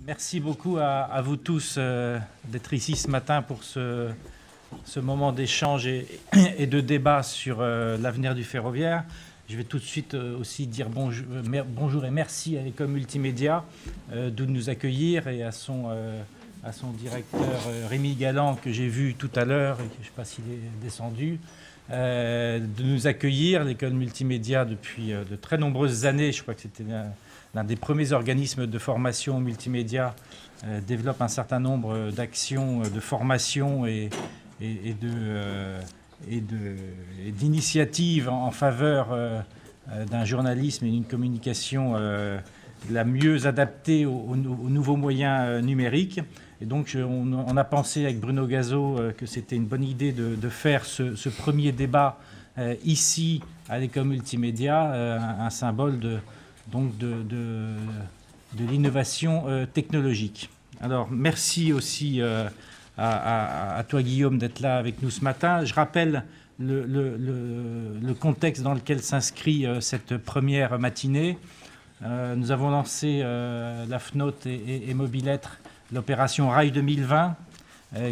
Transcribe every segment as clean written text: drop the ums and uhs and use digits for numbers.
Merci beaucoup à vous tous d'être ici ce matin pour ce moment d'échange et de débat sur l'avenir du ferroviaire. Je vais tout de suite aussi dire bonjour et merci à l'École Multimédia de nous accueillir et à son directeur Rémi Galland que j'ai vu tout à l'heure, et je ne sais pas s'il est descendu, de nous accueillir. L'École Multimédia, depuis de très nombreuses années, je crois que c'était l'un des premiers organismes de formation multimédia, développe un certain nombre d'actions de formation et d'initiatives en faveur d'un journalisme et d'une communication la mieux adaptée aux nouveaux moyens numériques. Et donc on a pensé avec Bruno Gazo que c'était une bonne idée de faire ce premier débat ici à l'École Multimédia, un symbole de l'innovation technologique. Alors merci aussi à toi Guillaume d'être là avec nous ce matin. Je rappelle le contexte dans lequel s'inscrit cette première matinée. Nous avons lancé la FNOT et Mobilettre l'opération Rail 2020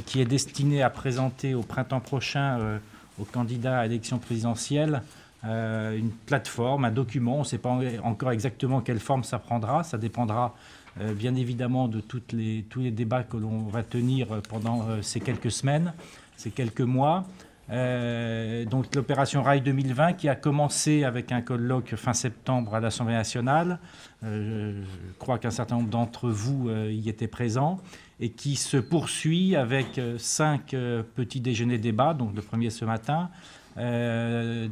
qui est destinée à présenter au printemps prochain aux candidats à l'élection présidentielle une plateforme, un document. On ne sait pas encore exactement quelle forme ça prendra. Ça dépendra bien évidemment de tous les débats que l'on va tenir pendant ces quelques semaines, ces quelques mois. Donc l'opération Rail 2020 qui a commencé avec un colloque fin septembre à l'Assemblée nationale. Je crois qu'un certain nombre d'entre vous y étaient présents et qui se poursuit avec 5 petits déjeuners débats, donc le premier ce matin,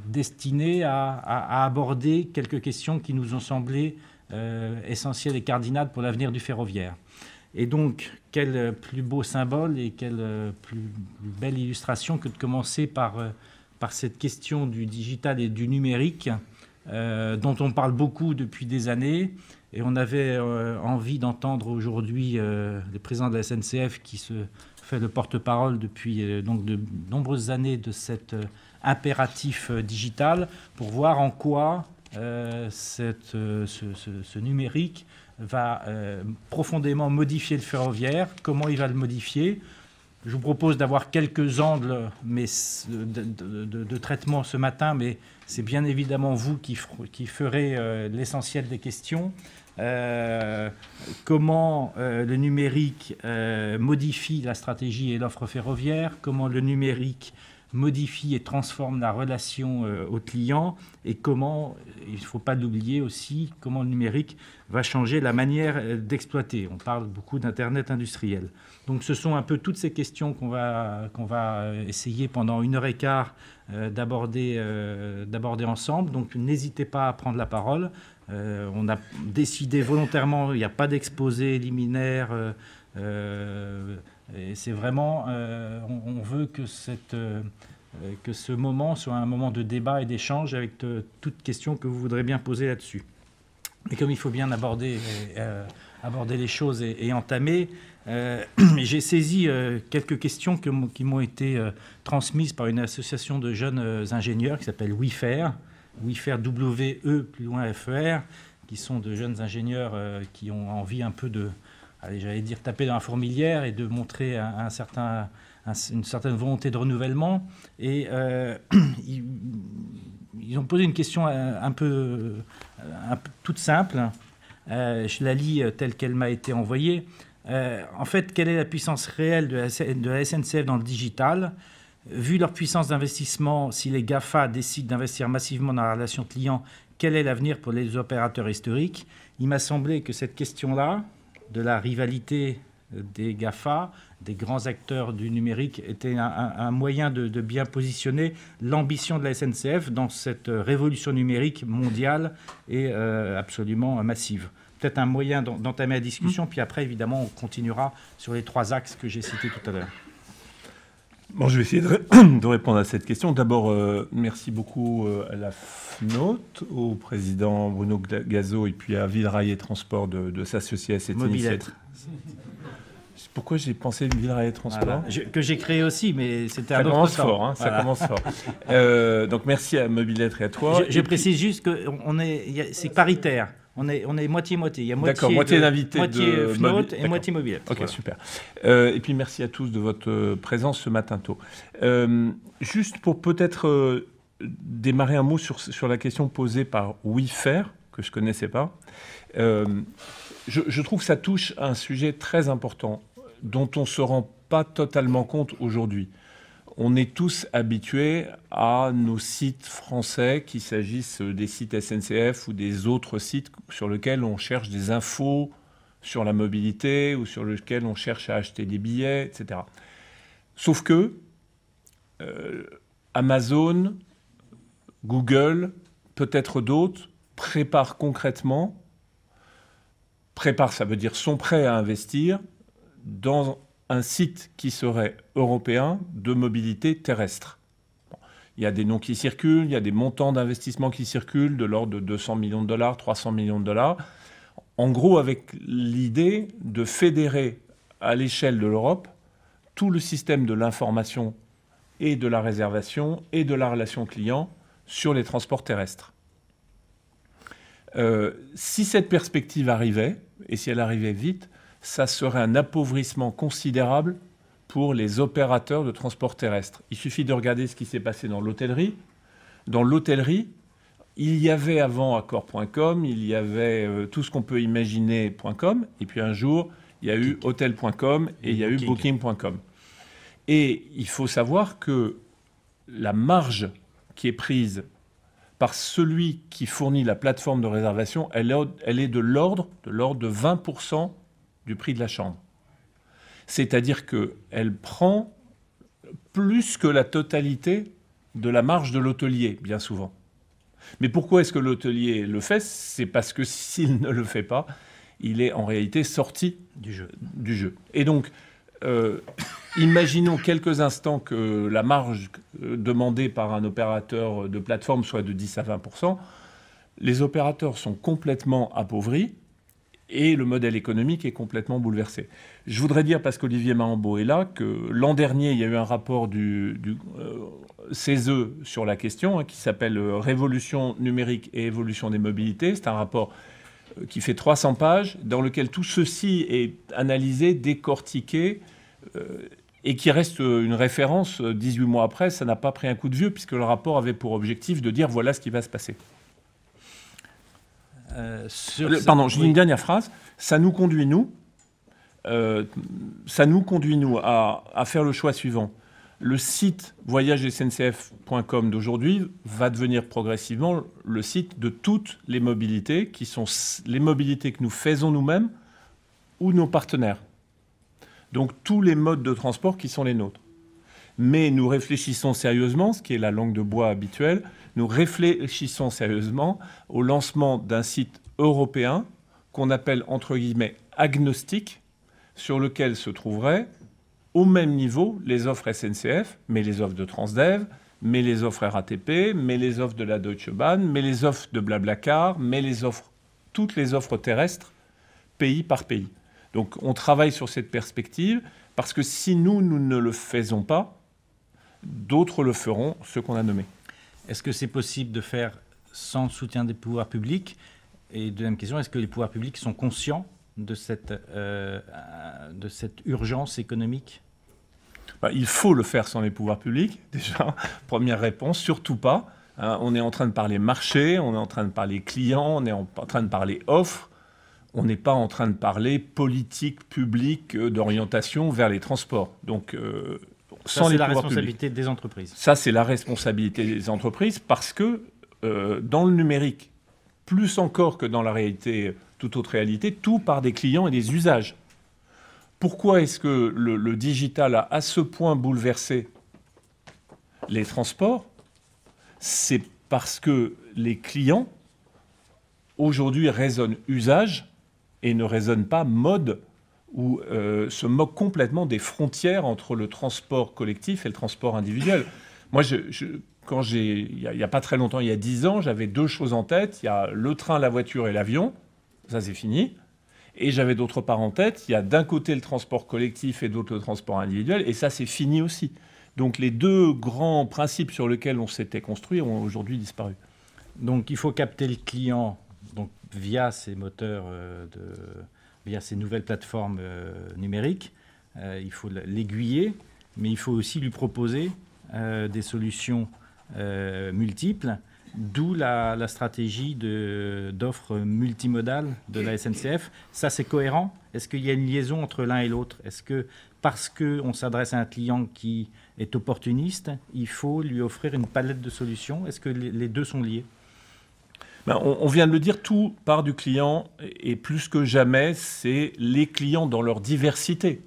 destiné à aborder quelques questions qui nous ont semblé essentielles et cardinales pour l'avenir du ferroviaire. Et donc, quel plus beau symbole et quelle plus belle illustration que de commencer par cette question du digital et du numérique, dont on parle beaucoup depuis des années. Et on avait envie d'entendre aujourd'hui le président de la SNCF qui se fait le porte-parole depuis donc de nombreuses années de cet impératif digital pour voir en quoi ce numérique va profondément modifier le ferroviaire, comment il va le modifier. Je vous propose d'avoir quelques angles de traitement ce matin, mais c'est bien évidemment vous qui ferez l'essentiel des questions. Comment le numérique modifie la stratégie et l'offre ferroviaire, comment le numérique modifie et transforme la relation au client et comment, il ne faut pas l'oublier aussi, comment le numérique va changer la manière d'exploiter. On parle beaucoup d'Internet industriel. Donc ce sont un peu toutes ces questions qu'on va essayer pendant 1h15 d'aborder ensemble. Donc n'hésitez pas à prendre la parole. On a décidé volontairement, il n'y a pas d'exposé liminaire. Et c'est vraiment, on veut que ce moment soit un moment de débat et d'échange avec toutes questions que vous voudrez bien poser là-dessus. Et comme il faut bien aborder les choses et entamer, j'ai saisi quelques questions qui m'ont été transmises par une association de jeunes ingénieurs qui s'appelle WIFER, W-E plus loin F-E-R, qui sont de jeunes ingénieurs qui ont envie un peu de, j'allais dire, taper dans la fourmilière et de montrer une certaine volonté de renouvellement. Et ils ont posé une question un peu toute simple. Je la lis telle qu'elle m'a été envoyée. En fait, quelle est la puissance réelle de la SNCF dans le digital ? Vu leur puissance d'investissement, si les GAFA décident d'investir massivement dans la relation client, quel est l'avenir pour les opérateurs historiques ? Il m'a semblé que cette question-là, de la rivalité des GAFA, des grands acteurs du numérique, était un moyen de bien positionner l'ambition de la SNCF dans cette révolution numérique mondiale et absolument massive. Peut-être un moyen d'entamer la discussion, puis après, évidemment, on continuera sur les 3 axes que j'ai cités tout à l'heure. Bon, je vais essayer de répondre à cette question. D'abord, merci beaucoup à la FNOT, au président Bruno Gazo et puis à Villerail et Transport de s'associer à cette initiative. Pourquoi j'ai pensé Villerail et Transport que j'ai créé aussi, mais c'était un autre temps. Fort, hein, ça commence fort. Donc merci à Mobilettre et à toi. Je précise juste que c'est paritaire. On est moitié-moitié. Il y a D'accord, moitié d'invités, moitié flotte et moitié mobilette. Ok, voilà. Super. Et puis merci à tous de votre présence ce matin tôt. Juste pour peut-être démarrer un mot sur la question posée par WeFair, que je ne connaissais pas. Je trouve que ça touche à un sujet très important dont on ne se rend pas totalement compte aujourd'hui. On est tous habitués à nos sites français, qu'il s'agisse des sites SNCF ou des autres sites sur lesquels on cherche des infos sur la mobilité ou sur lesquels on cherche à acheter des billets, etc. Sauf que Amazon, Google, peut-être d'autres, préparent concrètement, ça veut dire sont prêts à investir dans un site qui serait européen de mobilité terrestre. Bon, il y a des noms qui circulent, il y a des montants d'investissement qui circulent de l'ordre de 200 millions de dollars, 300 millions de dollars. En gros, avec l'idée de fédérer à l'échelle de l'Europe tout le système de l'information et de la réservation et de la relation client sur les transports terrestres. Si cette perspective arrivait, et si elle arrivait vite, ça serait un appauvrissement considérable pour les opérateurs de transport terrestre. Il suffit de regarder ce qui s'est passé dans l'hôtellerie. Dans l'hôtellerie, il y avait avant Accor.com, il y avait tout ce qu'on peut imaginer.com, et puis un jour, il y a eu Hotel.com et il y a eu Booking.com. Et il faut savoir que la marge qui est prise par celui qui fournit la plateforme de réservation, elle est de l'ordre de 20% du prix de la chambre. C'est-à-dire qu'elle prend plus que la totalité de la marge de l'hôtelier, bien souvent. Mais pourquoi est-ce que l'hôtelier le fait? C'est parce que s'il ne le fait pas, il est en réalité sorti du jeu. Et donc, imaginons quelques instants que la marge demandée par un opérateur de plateforme soit de 10 à 20%. Les opérateurs sont complètement appauvris et le modèle économique est complètement bouleversé. Je voudrais dire, parce qu'Olivier Mahambeau est là, que l'an dernier, il y a eu un rapport du CESE sur la question, qui s'appelle « Révolution numérique et évolution des mobilités ». C'est un rapport qui fait 300 pages, dans lequel tout ceci est analysé, décortiqué, et qui reste une référence 18 mois après. Ça n'a pas pris un coup de vieux, puisque le rapport avait pour objectif de dire « voilà ce qui va se passer ». Pardon, je dis une dernière phrase. Ça nous conduit, à faire le choix suivant. Le site voyagesncf.com d'aujourd'hui va devenir progressivement le site de toutes les mobilités, qui sont les mobilités que nous faisons nous-mêmes ou nos partenaires. Donc tous les modes de transport qui sont les nôtres. Mais nous réfléchissons sérieusement, ce qui est la langue de bois habituelle, nous réfléchissons sérieusement au lancement d'un site européen qu'on appelle entre guillemets agnostique, sur lequel se trouveraient au même niveau les offres SNCF, mais les offres de Transdev, mais les offres RATP, mais les offres de la Deutsche Bahn, mais les offres de Blablacar, mais toutes les offres terrestres, pays par pays. Donc on travaille sur cette perspective, parce que si nous ne le faisons pas, d'autres le feront, ceux qu'on a nommés. Est-ce que c'est possible de faire sans le soutien des pouvoirs publics? Et deuxième question, est-ce que les pouvoirs publics sont conscients de cette urgence économique? Il faut le faire sans les pouvoirs publics, déjà. Première réponse, surtout pas. On est en train de parler marché, on est en train de parler client, on est en train de parler offre. On n'est pas en train de parler politique publique d'orientation vers les transports. Donc, ça, c'est la responsabilité des entreprises. Ça, c'est la responsabilité des entreprises parce que dans le numérique, plus encore que dans la réalité, toute autre réalité, tout part des clients et des usages. Pourquoi est-ce que le digital a à ce point bouleversé les transports? C'est parce que les clients, aujourd'hui, raisonnent usage et ne raisonnent pas mode, ou se moquent complètement des frontières entre le transport collectif et le transport individuel. Moi, il n'y a pas très longtemps, il y a 10 ans, j'avais deux choses en tête. Il y a le train, la voiture et l'avion. Ça, c'est fini. Et j'avais d'autre part en tête, il y a d'un côté le transport collectif et d'autre le transport individuel. Et ça, c'est fini aussi. Donc les deux grands principes sur lesquels on s'était construit ont aujourd'hui disparu. Donc il faut capter le client. Donc via ces moteurs, via ces nouvelles plateformes numériques. Il faut l'aiguiller, mais il faut aussi lui proposer des solutions multiples, d'où la stratégie d'offre multimodale de la SNCF. Ça, c'est cohérent? Est-ce qu'il y a une liaison entre l'un et l'autre? Est-ce que parce qu'on s'adresse à un client qui est opportuniste, il faut lui offrir une palette de solutions? Est-ce que les deux sont liés? On vient de le dire, tout part du client, et plus que jamais, c'est les clients dans leur diversité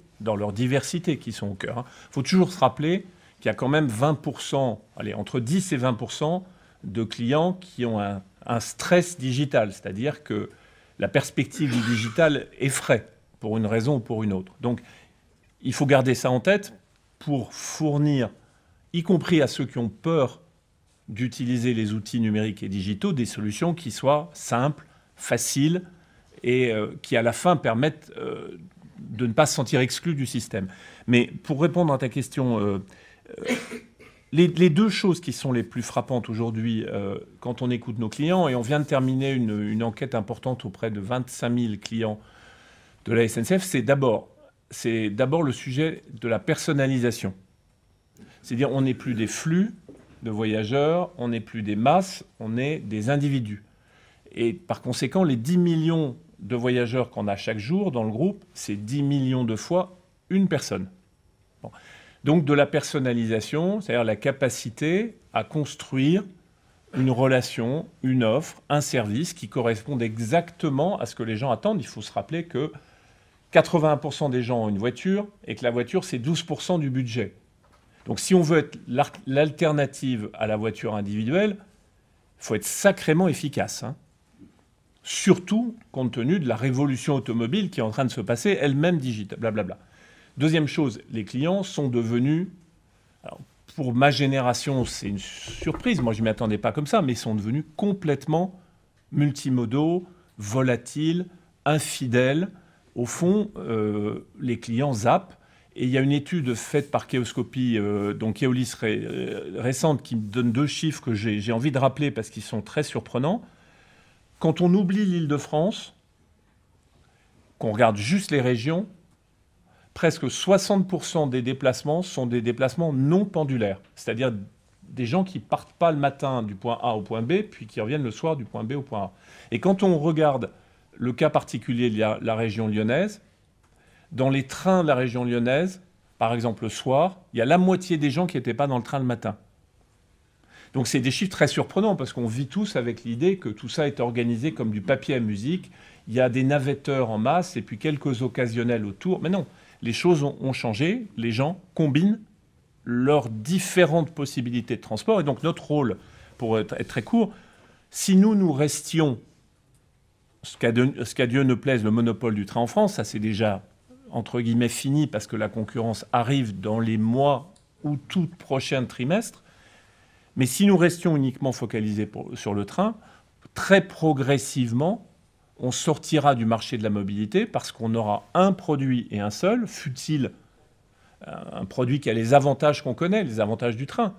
qui sont au cœur. Il faut toujours se rappeler qu'il y a quand même 20%, entre 10 et 20% de clients qui ont un stress digital, c'est-à-dire que la perspective du digital effraie pour une raison ou pour une autre. Donc, il faut garder ça en tête pour fournir, y compris à ceux qui ont peur d'utiliser les outils numériques et digitaux, des solutions qui soient simples, faciles et qui, à la fin, permettent de ne pas se sentir exclu du système. Mais pour répondre à ta question, les deux choses qui sont les plus frappantes aujourd'hui quand on écoute nos clients, et on vient de terminer une enquête importante auprès de 25 000 clients de la SNCF, c'est d'abord le sujet de la personnalisation. C'est-à-dire on n'est plus des flux de voyageurs, on n'est plus des masses, on est des individus. Et par conséquent, les 10 millions de voyageurs qu'on a chaque jour dans le groupe, c'est 10 millions de fois une personne. Bon. Donc de la personnalisation, c'est-à-dire la capacité à construire une relation, une offre, un service qui correspondent exactement à ce que les gens attendent. Il faut se rappeler que 81% des gens ont une voiture et que la voiture, c'est 12% du budget. Donc si on veut être l'alternative à la voiture individuelle, il faut être sacrément efficace. Surtout compte tenu de la révolution automobile qui est en train de se passer, elle-même digitale, blablabla. Deuxième chose, les clients sont devenus, alors pour ma génération, c'est une surprise, moi je ne m'y attendais pas comme ça, mais ils sont devenus complètement multimodaux, volatiles, infidèles. Au fond, les clients zappent. Et il y a une étude faite par Keoscopy, donc Keolis récente, qui me donne deux chiffres que j'ai envie de rappeler parce qu'ils sont très surprenants. Quand on oublie l'Île-de-France, qu'on regarde juste les régions, presque 60% des déplacements sont des déplacements non pendulaires. C'est-à-dire des gens qui ne partent pas le matin du point A au point B, puis qui reviennent le soir du point B au point A. Et quand on regarde le cas particulier de la région lyonnaise, dans les trains de la région lyonnaise, par exemple le soir, il y a la moitié des gens qui n'étaient pas dans le train le matin. Donc c'est des chiffres très surprenants parce qu'on vit tous avec l'idée que tout ça est organisé comme du papier à musique. Il y a des navetteurs en masse et puis quelques occasionnels autour. Mais non, les choses ont changé. Les gens combinent leurs différentes possibilités de transport. Et donc notre rôle, pour être très court, si nous restions, ce qu'à Dieu ne plaise, le monopole du train en France, ça c'est déjà entre guillemets fini parce que la concurrence arrive dans les mois ou tout prochain trimestre. Mais si nous restions uniquement focalisés sur le train, très progressivement, on sortira du marché de la mobilité parce qu'on aura un produit et un seul, fût-il un produit qui a les avantages qu'on connaît, les avantages du train.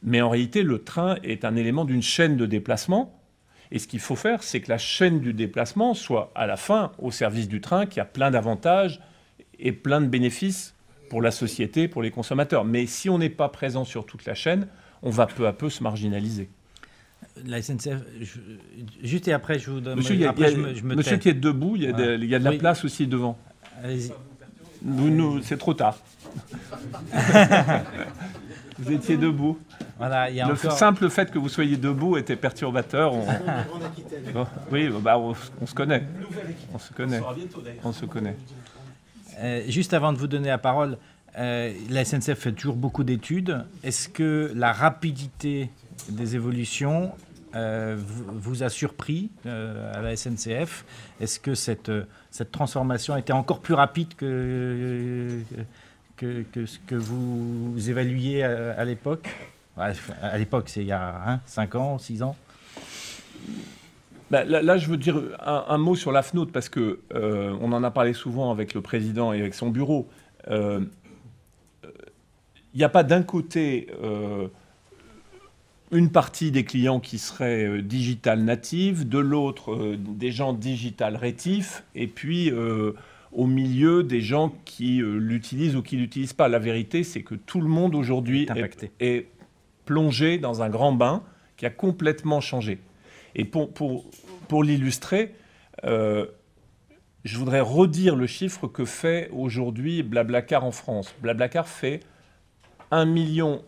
Mais en réalité, le train est un élément d'une chaîne de déplacement. Et ce qu'il faut faire, c'est que la chaîne du déplacement soit à la fin au service du train, qui a plein d'avantages et plein de bénéfices pour la société, pour les consommateurs. Mais si on n'est pas présent sur toute la chaîne, on va peu à peu se marginaliser. La SNCF, juste et après, je vous donne... Monsieur, monsieur qui est debout, il y a de la place aussi devant. Allez-y. C'est trop tard. Vous étiez debout. Voilà, le simple fait que vous soyez debout était perturbateur. Oui, on se connaît. On se connaît. Juste avant de vous donner la parole, la SNCF fait toujours beaucoup d'études. Est-ce que la rapidité des évolutions vous a surpris à la SNCF? Est-ce que cette transformation était encore plus rapide que ce que vous évaluiez à l'époque? À l'époque, c'est il y a 5 ans, 6 ans. Là, je veux dire un mot sur la FNOT, parce qu'on en a parlé souvent avec le président et avec son bureau. Il n'y a pas d'un côté une partie des clients qui seraient digital natifs, de l'autre des gens digital rétifs, et puis au milieu des gens qui l'utilisent ou qui ne l'utilisent pas. La vérité, c'est que tout le monde aujourd'hui est plongé dans un grand bain qui a complètement changé. Et pour l'illustrer, je voudrais redire le chiffre que fait aujourd'hui Blablacar en France. Blablacar fait 1,5 million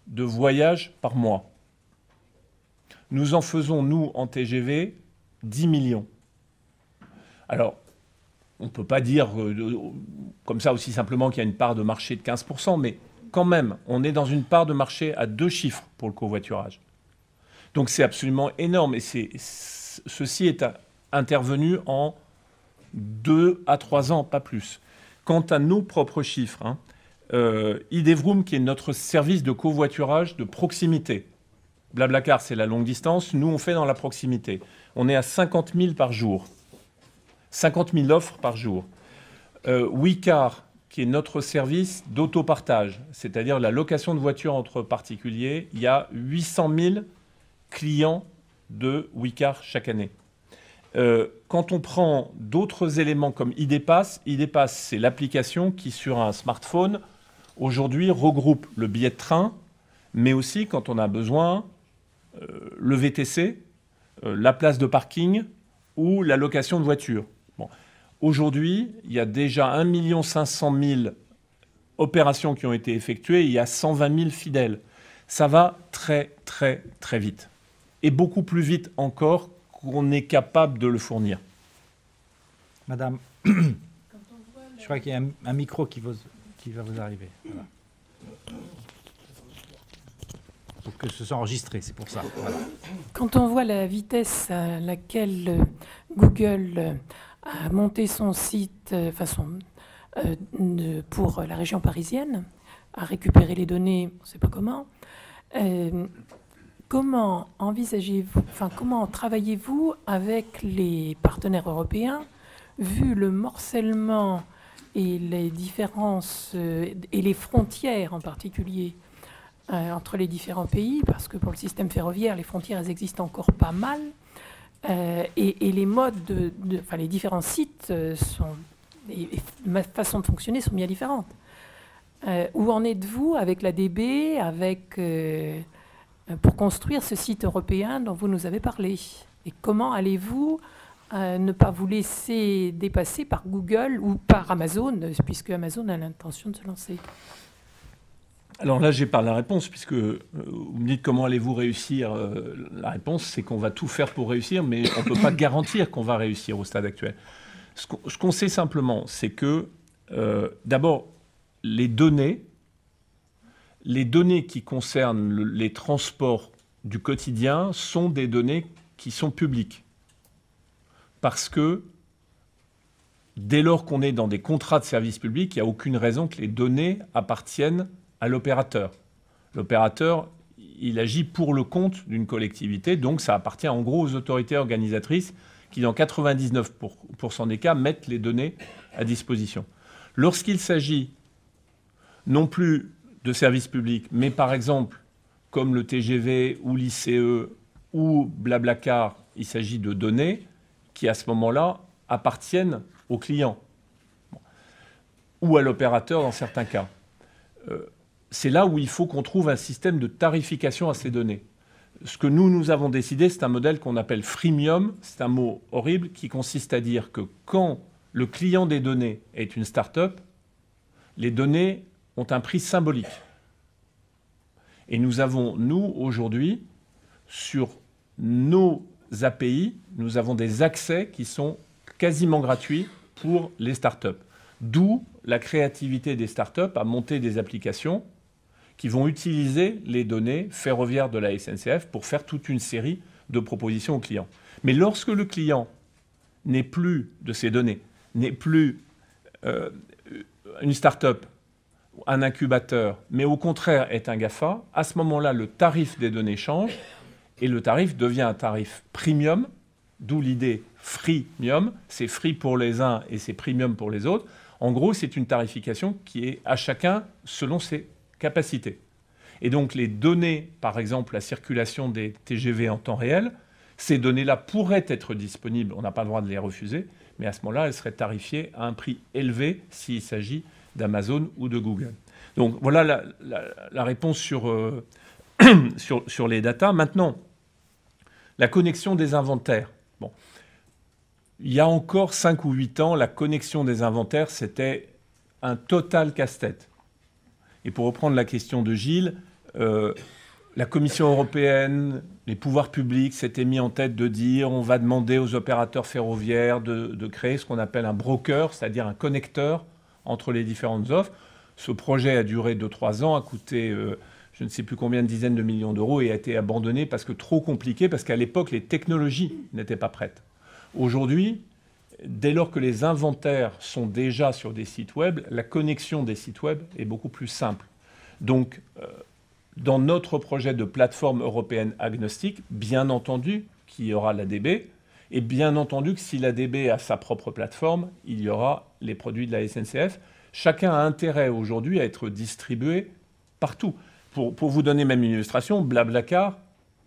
de voyages par mois. Nous en faisons, nous, en TGV, 10 millions. Alors, on ne peut pas dire comme ça aussi simplement qu'il y a une part de marché de 15%, mais quand même, on est dans une part de marché à 2 chiffres pour le covoiturage. Donc c'est absolument énorme, et ceci est intervenu en 2 à 3 ans, pas plus. Quant à nos propres chiffres, Idevroom, qui est notre service de covoiturage de proximité. Blablacar, c'est la longue distance. Nous, on fait dans la proximité. On est à 50 000 par jour. 50 000 offres par jour. WeCar, qui est notre service d'autopartage, c'est-à-dire la location de voitures entre particuliers, il y a 800 000 clients de WeCar chaque année. Quand on prend d'autres éléments comme IDPass, c'est l'application qui, sur un smartphone, aujourd'hui, regroupe le billet de train, mais aussi, quand on a besoin, le VTC, la place de parking ou la location de voiture. Bon. Aujourd'hui, il y a déjà 1 500 000 opérations qui ont été effectuées, il y a 120 000 fidèles. Ça va très, très, très vite. Et beaucoup plus vite encore qu'on est capable de le fournir. Madame, je crois qu'il y a un micro qui va vous arriver. Voilà. Pour que ce soit enregistré, c'est pour ça. Voilà. Quand on voit la vitesse à laquelle Google a monté son site pour la région parisienne, a récupéré les données, on ne sait pas comment, comment envisagez-vous, comment travaillez-vous avec les partenaires européens, vu le morcellement et les différences et les frontières en particulier entre les différents pays, parce que pour le système ferroviaire, les frontières elles existent encore pas mal, et les modes, les différents sites et ma façon de fonctionner sont bien différentes. Où en êtes-vous avec l'ADB, pour construire ce site européen dont vous nous avez parlé? Et comment allez-vous ne pas vous laisser dépasser par Google ou par Amazon, puisque Amazon a l'intention de se lancer? Alors là, j'ai pas la réponse, puisque vous me dites comment allez-vous réussir. La réponse, c'est qu'on va tout faire pour réussir, mais on ne peut pas garantir qu'on va réussir au stade actuel. Ce qu'on sait simplement, c'est que, d'abord, les données qui concernent les transports du quotidien sont des données qui sont publiques. Parce que dès lors qu'on est dans des contrats de service public, il n'y a aucune raison que les données appartiennent à l'opérateur. L'opérateur, il agit pour le compte d'une collectivité, donc ça appartient en gros aux autorités organisatrices qui, dans 99% des cas, mettent les données à disposition. Lorsqu'il s'agit non plus de services publics, mais par exemple, comme le TGV ou l'ICE ou Blablacar, il s'agit de données qui, à ce moment-là, appartiennent au client ou à l'opérateur dans certains cas. C'est là où il faut qu'on trouve un système de tarification à ces données. Ce que nous avons décidé, c'est un modèle qu'on appelle freemium. C'est un mot horrible qui consiste à dire que quand le client des données est une start-up, les données ont un prix symbolique. Et nous avons, nous, aujourd'hui, sur nos API, nous avons des accès qui sont quasiment gratuits pour les start-up. D'où la créativité des start-up à monter des applications qui vont utiliser les données ferroviaires de la SNCF pour faire toute une série de propositions aux clients. Mais lorsque le client n'est plus de ces données, n'est plus une start-up, un incubateur, mais au contraire est un GAFA, à ce moment-là, le tarif des données change et le tarif devient un tarif premium, d'où l'idée freemium. C'est free pour les uns et c'est premium pour les autres. En gros, c'est une tarification qui est à chacun selon ses capacités. Et donc les données, par exemple la circulation des TGV en temps réel, ces données-là pourraient être disponibles, on n'a pas le droit de les refuser, mais à ce moment-là, elles seraient tarifiées à un prix élevé s'il s'agit d'Amazon ou de Google. Donc voilà la réponse sur les datas. Maintenant, la connexion des inventaires. Bon. Il y a encore 5 ou 8 ans, la connexion des inventaires, c'était un total casse-tête. Et pour reprendre la question de Gilles, la Commission européenne, les pouvoirs publics s'étaient mis en tête de dire on va demander aux opérateurs ferroviaires de créer ce qu'on appelle un broker, c'est-à-dire un connecteur entre les différentes offres. Ce projet a duré 2-3 ans, a coûté je ne sais plus combien de dizaines de millions d'euros et a été abandonné parce que trop compliqué, parce qu'à l'époque, les technologies n'étaient pas prêtes. Aujourd'hui, dès lors que les inventaires sont déjà sur des sites web, la connexion des sites web est beaucoup plus simple. Donc, dans notre projet de plateforme européenne agnostique, bien entendu qu'il y aura l'ADB, et bien entendu que si l'ADB a sa propre plateforme, il y aura les produits de la SNCF. Chacun a intérêt aujourd'hui à être distribué partout. Pour vous donner même une illustration, Blablacar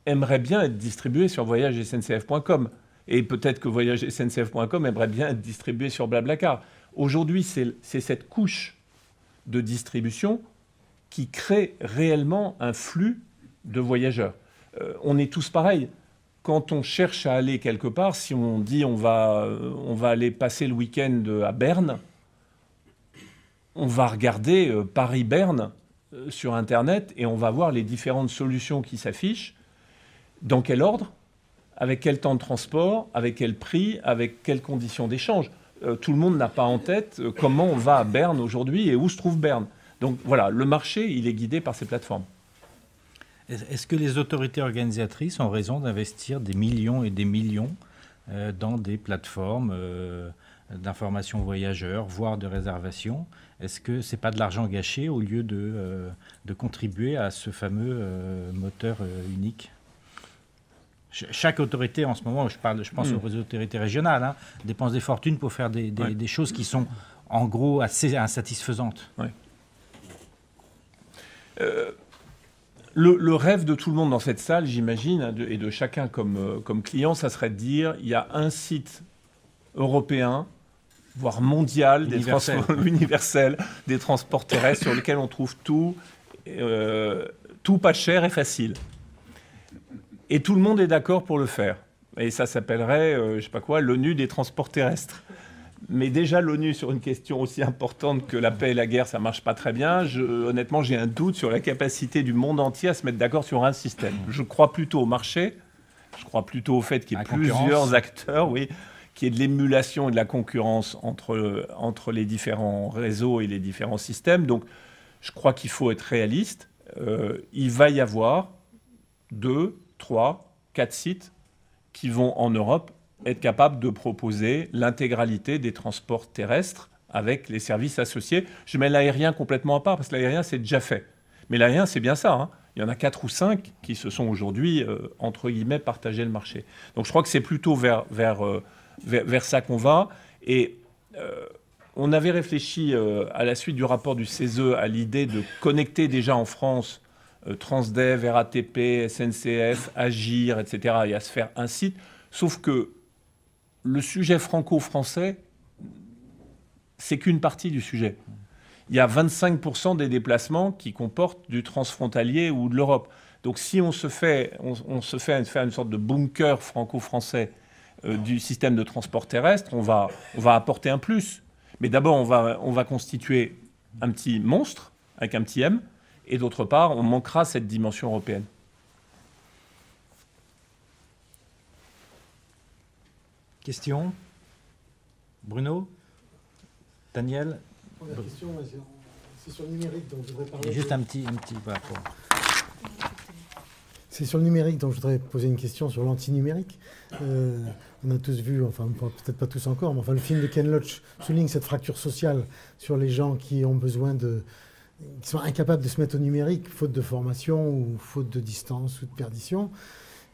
aimerait bien être distribué sur voyagesncf.com. Et peut-être que voyagesncf.com aimerait bien être distribué sur Blablacar. Aujourd'hui, c'est cette couche de distribution qui crée réellement un flux de voyageurs. On est tous pareils. Quand on cherche à aller quelque part, si on dit on va aller passer le week-end à Berne, on va regarder Paris-Berne sur Internet et on va voir les différentes solutions qui s'affichent. Dans quel ordre ? Avec quel temps de transport ? Avec quel prix ? Avec quelles conditions d'échange ? Tout le monde n'a pas en tête comment on va à Berne aujourd'hui et où se trouve Berne. Donc voilà, le marché, il est guidé par ces plateformes. Est-ce que les autorités organisatrices ont raison d'investir des millions et des millions dans des plateformes d'information voyageurs, voire de réservation? Est-ce que ce n'est pas de l'argent gâché au lieu de contribuer à ce fameux moteur unique? Chaque autorité en ce moment, je pense aux autorités régionales, hein, dépense des fortunes pour faire des choses qui sont en gros assez insatisfaisantes. Ouais. Le rêve de tout le monde dans cette salle, j'imagine, et de chacun comme client, ça serait de dire il y a un site européen, voire mondial, universel, des transports terrestres sur lequel on trouve tout pas cher et facile. Et tout le monde est d'accord pour le faire. Et ça s'appellerait, je ne sais pas quoi, l'ONU des transports terrestres. Mais déjà, l'ONU, sur une question aussi importante que la paix et la guerre, ça ne marche pas très bien. Honnêtement, j'ai un doute sur la capacité du monde entier à se mettre d'accord sur un système. Je crois plutôt au marché. Je crois plutôt au fait qu'il y ait plusieurs acteurs, oui, qu'il y ait de l'émulation et de la concurrence entre les différents réseaux et les différents systèmes. Donc, je crois qu'il faut être réaliste. Il va y avoir 2, 3, 4 sites qui vont, en Europe, être capables de proposer l'intégralité des transports terrestres avec les services associés. Je mets l'aérien complètement à part, parce que l'aérien, c'est déjà fait. Mais l'aérien, c'est bien ça, hein. Il y en a 4 ou 5 qui se sont aujourd'hui, entre guillemets, partagé le marché. Donc je crois que c'est plutôt vers ça qu'on va. Et on avait réfléchi, à la suite du rapport du CESE, à l'idée de connecter déjà en France Transdev, RATP, SNCF, Agir, etc., et à se faire un site. Sauf que le sujet franco-français, c'est qu'une partie du sujet. Il y a 25% des déplacements qui comportent du transfrontalier ou de l'Europe. Donc si on se fait faire une sorte de bunker franco-français du système de transport terrestre, on va apporter un plus. Mais d'abord, on va constituer un petit monstre avec un petit M, et d'autre part, on manquera cette dimension européenne. Question ? Bruno ? Daniel ? La question, c'est sur le numérique, donc je voudrais parler. Juste un petit voilà, C'est sur le numérique, donc je voudrais poser une question sur l'antinumérique. On a tous vu, enfin peut-être pas tous encore, mais enfin le film de Ken Loach souligne cette fracture sociale sur les gens qui ont besoin qui sont incapables de se mettre au numérique, faute de formation ou faute de distance ou de perdition.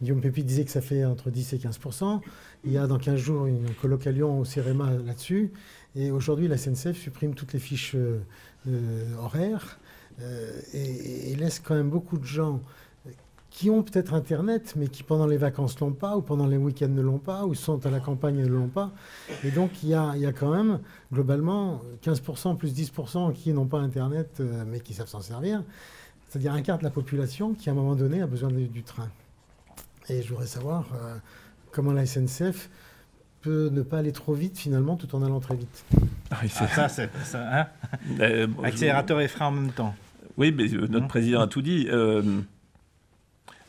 Guillaume Pépi disait que ça fait entre 10 et 15%. Il y a dans 15 jours un colloque à Lyon au CEREMA là-dessus. Et aujourd'hui, la SNCF supprime toutes les fiches horaires. et laisse quand même beaucoup de gens qui ont peut-être Internet, mais qui pendant les vacances l'ont pas, ou pendant les week-ends ne l'ont pas, ou sont à la campagne et ne l'ont pas. Et donc il y a quand même, globalement, 15% plus 10% qui n'ont pas Internet, mais qui savent s'en servir. C'est-à-dire un quart de la population qui, à un moment donné, a besoin du train. Et je voudrais savoir comment la SNCF peut ne pas aller trop vite, finalement, tout en allant très vite. Ça, c'est ça, hein. Accélérateur et frein en même temps. Oui, mais notre président a tout dit.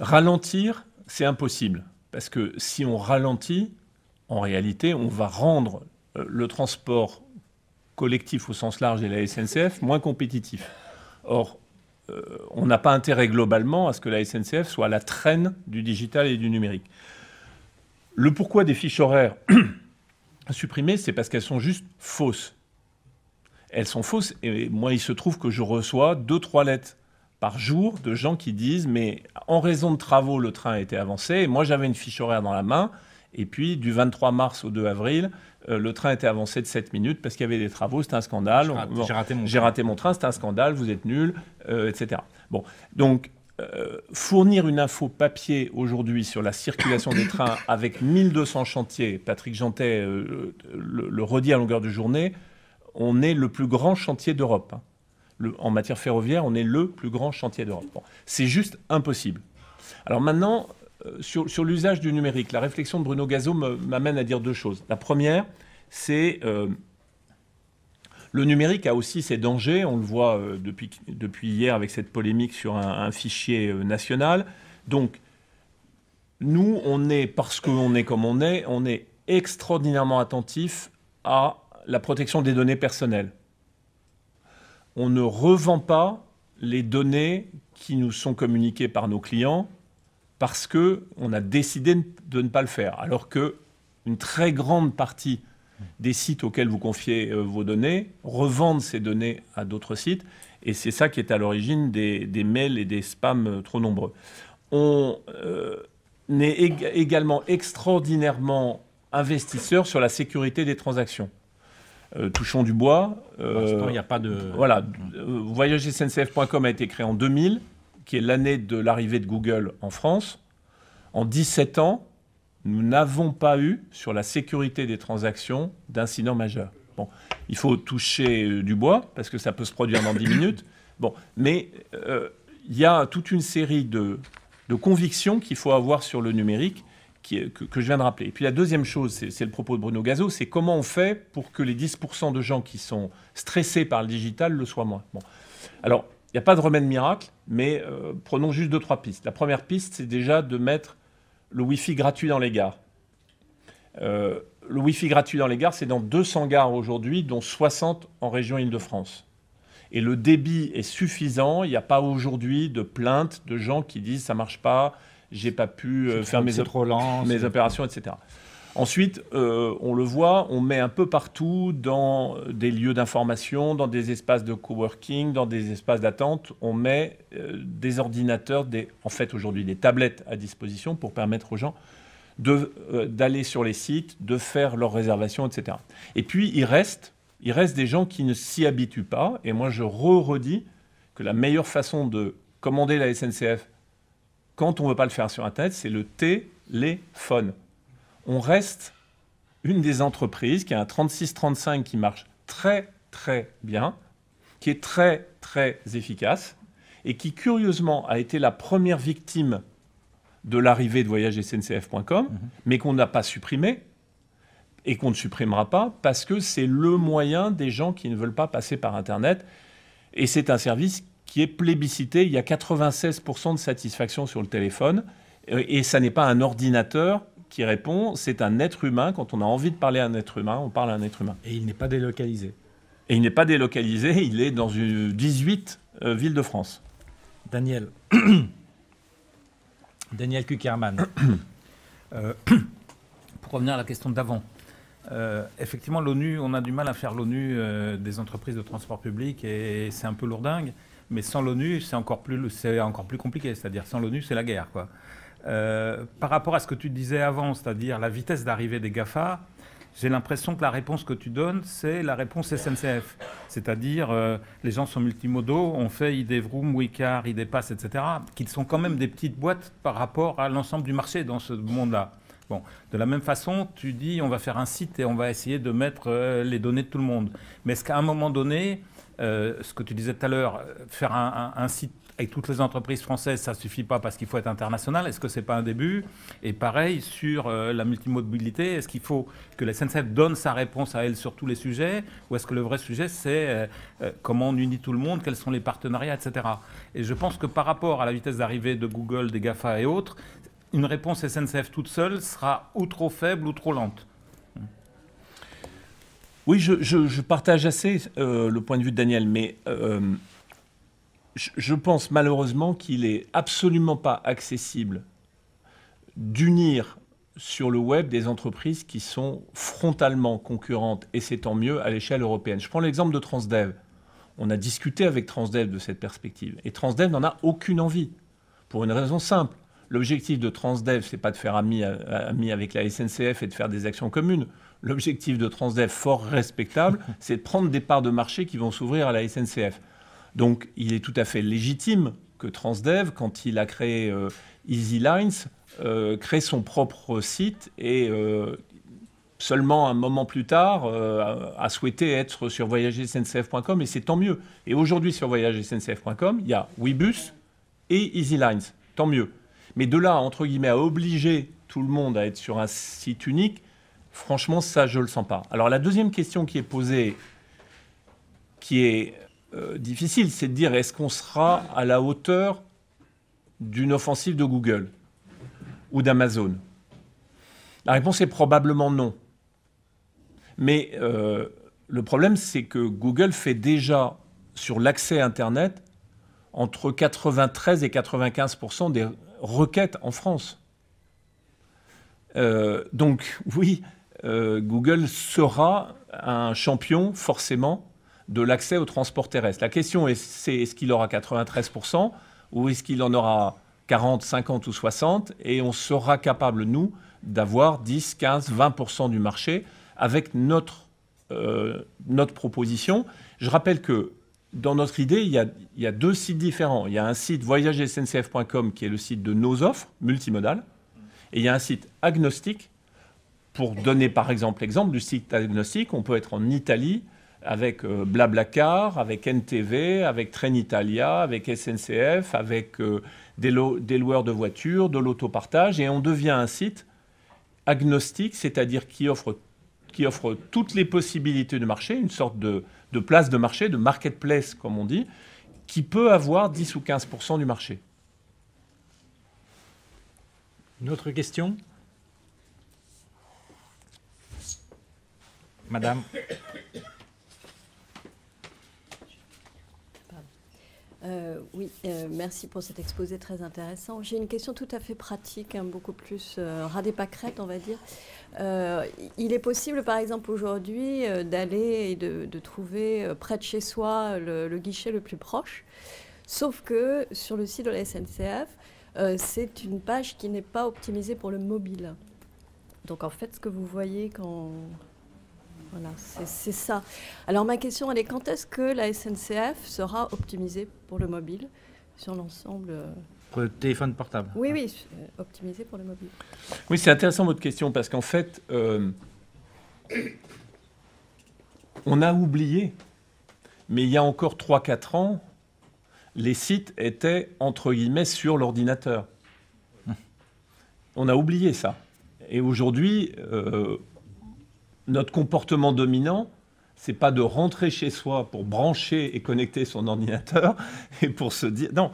Ralentir, c'est impossible. Parce que si on ralentit, en réalité, on va rendre le transport collectif au sens large et la SNCF moins compétitif. Or, on n'a pas intérêt globalement à ce que la SNCF soit à la traîne du digital et du numérique. Le pourquoi des fiches horaires supprimées, c'est parce qu'elles sont juste fausses. Elles sont fausses, et moi, il se trouve que je reçois 2-3 lettres par jour de gens qui disent « mais en raison de travaux, le train a été avancé, et moi j'avais une fiche horaire dans la main, et puis du 23 mars au 2 avril, le train était avancé de 7 minutes parce qu'il y avait des travaux, c'était un scandale. J'ai raté mon train, c'était un scandale, vous êtes nuls, etc. » Bon, donc fournir une info papier aujourd'hui sur la circulation des trains avec 1200 chantiers, Patrick Jeantet le redit à longueur de journée, on est le plus grand chantier d'Europe. Hein. En matière ferroviaire, on est le plus grand chantier d'Europe. Bon, c'est juste impossible. Alors maintenant, sur l'usage du numérique, la réflexion de Bruno Gazo m'amène à dire 2 choses. La première, c'est le numérique a aussi ses dangers. On le voit depuis hier avec cette polémique sur un fichier national. Donc, nous, parce qu'on est comme on est extraordinairement attentif à la protection des données personnelles. On ne revend pas les données qui nous sont communiquées par nos clients parce qu'on a décidé de ne pas le faire. Alors qu'une très grande partie des sites auxquels vous confiez vos données revendent ces données à d'autres sites. Et c'est ça qui est à l'origine des mails et des spams trop nombreux. On est également extraordinairement investisseur sur la sécurité des transactions. Touchons du bois. Il n'y a pas de... Voilà, voyagesncf.com a été créé en 2000, qui est l'année de l'arrivée de Google en France. En 17 ans, nous n'avons pas eu, sur la sécurité des transactions, d'incident majeur. Bon, il faut toucher du bois, parce que ça peut se produire dans 10 minutes. Bon, mais il y a toute une série de convictions qu'il faut avoir sur le numérique, que je viens de rappeler. Et puis la deuxième chose, c'est le propos de Bruno Gazo, c'est comment on fait pour que les 10% de gens qui sont stressés par le digital le soient moins. Bon. Alors, il n'y a pas de remède miracle, mais prenons juste 2-3 pistes. La première piste, c'est déjà de mettre le Wi-Fi gratuit dans les gares. Le Wi-Fi gratuit dans les gares, c'est dans 200 gares aujourd'hui, dont 60 en région Île-de-France. Et le débit est suffisant. Il n'y a pas aujourd'hui de plaintes de gens qui disent « ça ne marche pas ». J'ai pas pu faire mes opérations, etc. Ensuite, on le voit, on met un peu partout dans des lieux d'information, dans des espaces de coworking, dans des espaces d'attente, on met des ordinateurs, en fait aujourd'hui des tablettes à disposition pour permettre aux gens d'aller sur les sites, de faire leurs réservations, etc. Et puis, il reste des gens qui ne s'y habituent pas. Et moi, je redis que la meilleure façon de commander la SNCF, quand on ne veut pas le faire sur Internet, c'est le téléphone. On reste une des entreprises qui a un 3635 qui marche très, très bien, qui est très, très efficace et qui, curieusement, a été la première victime de l'arrivée de voyagesncf.com, mais qu'on n'a pas supprimé et qu'on ne supprimera pas parce que c'est le moyen des gens qui ne veulent pas passer par Internet. Et c'est un service qui est plébiscité. Il y a 96% de satisfaction sur le téléphone. Et ça n'est pas un ordinateur qui répond, c'est un être humain. Quand on a envie de parler à un être humain, on parle à un être humain. Et il n'est pas délocalisé. Et il n'est pas délocalisé, il est dans 18 villes de France. Daniel Kuckerman. Pour revenir à la question d'avant. Effectivement, l'ONU, on a du mal à faire l'ONU des entreprises de transport public et c'est un peu lourdingue. Mais sans l'ONU, c'est encore plus compliqué. C'est-à-dire, sans l'ONU, c'est la guerre, quoi. Par rapport à ce que tu disais avant, c'est-à-dire la vitesse d'arrivée des GAFA, j'ai l'impression que la réponse que tu donnes, c'est la réponse SNCF. C'est-à-dire, les gens sont multimodaux, on fait ID-Vroom, Wicar, ID-Pass, etc., qui sont quand même des petites boîtes par rapport à l'ensemble du marché dans ce monde-là. Bon, de la même façon, tu dis on va faire un site et on va essayer de mettre les données de tout le monde. Mais est-ce qu'à un moment donné, ce que tu disais tout à l'heure, faire un site avec toutes les entreprises françaises, ça ne suffit pas parce qu'il faut être international. Est-ce que ce n'est pas un début? Et pareil, sur la multimodalité, est-ce qu'il faut que la SNCF donne sa réponse à elle sur tous les sujets? Ou est-ce que le vrai sujet, c'est comment on unit tout le monde, quels sont les partenariats, etc. Et je pense que par rapport à la vitesse d'arrivée de Google, des GAFA et autres, une réponse SNCF toute seule sera ou trop faible ou trop lente. Oui, je partage assez le point de vue de Daniel, mais je pense malheureusement qu'il n'est absolument pas accessible d'unir sur le web des entreprises qui sont frontalement concurrentes, et c'est tant mieux, à l'échelle européenne. Je prends l'exemple de Transdev. On a discuté avec Transdev de cette perspective, et Transdev n'en a aucune envie, pour une raison simple. L'objectif de Transdev, ce n'est pas de faire ami avec la SNCF et de faire des actions communes. L'objectif de Transdev, fort respectable, c'est de prendre des parts de marché qui vont s'ouvrir à la SNCF. Donc, il est tout à fait légitime que Transdev, quand il a créé EasyLines, crée son propre site et seulement un moment plus tard a souhaité être sur voyagersncf.com, et c'est tant mieux. Et aujourd'hui, sur voyagersncf.com, il y a Webus et EasyLines. Tant mieux. Mais de là, entre guillemets, à obliger tout le monde à être sur un site unique, franchement, ça, je ne le sens pas. Alors, la deuxième question qui est posée, qui est difficile, c'est de dire est-ce qu'on sera à la hauteur d'une offensive de Google ou d'Amazon? La réponse est probablement non. Mais le problème, c'est que Google fait déjà, sur l'accès Internet, entre 93 et 95% des requêtes en France. Donc, oui, Google sera un champion, forcément, de l'accès au transport terrestre. La question c'est est-ce qu'il aura 93% ou est-ce qu'il en aura 40, 50 ou 60, et on sera capable, nous, d'avoir 10, 15, 20% du marché avec notre proposition. Je rappelle que dans notre idée, il y a deux sites différents. Il y a un site voyagersncf.com qui est le site de nos offres multimodales, et il y a un site agnostique. Pour donner par exemple l'exemple du site agnostique, on peut être en Italie avec Blablacar, avec NTV, avec Trenitalia, avec SNCF, avec des loueurs de voitures, de l'autopartage, et on devient un site agnostique, c'est-à-dire qui offre toutes les possibilités de marché, une sorte de place de marché, de marketplace comme on dit, qui peut avoir 10 ou 15% du marché. Une autre question? Madame. Oui, merci pour cet exposé très intéressant. J'ai une question tout à fait pratique, beaucoup plus ras des pâquerettes, on va dire. Il est possible, par exemple, aujourd'hui, d'aller et de trouver près de chez soi le guichet le plus proche, sauf que sur le site de la SNCF, c'est une page qui n'est pas optimisée pour le mobile. Donc, en fait, ce que vous voyez quand... Voilà, c'est ça. Alors ma question, elle est quand est-ce que la SNCF sera optimisée pour le mobile sur l'ensemble Pour le téléphone portable. Oui, oui, optimisée pour le mobile. Oui, c'est intéressant votre question parce qu'en fait, on a oublié, mais il y a encore 3-4 ans, les sites étaient entre guillemets sur l'ordinateur. On a oublié ça. Et aujourd'hui... notre comportement dominant, c'est pas de rentrer chez soi pour brancher et connecter son ordinateur et pour se dire... Non,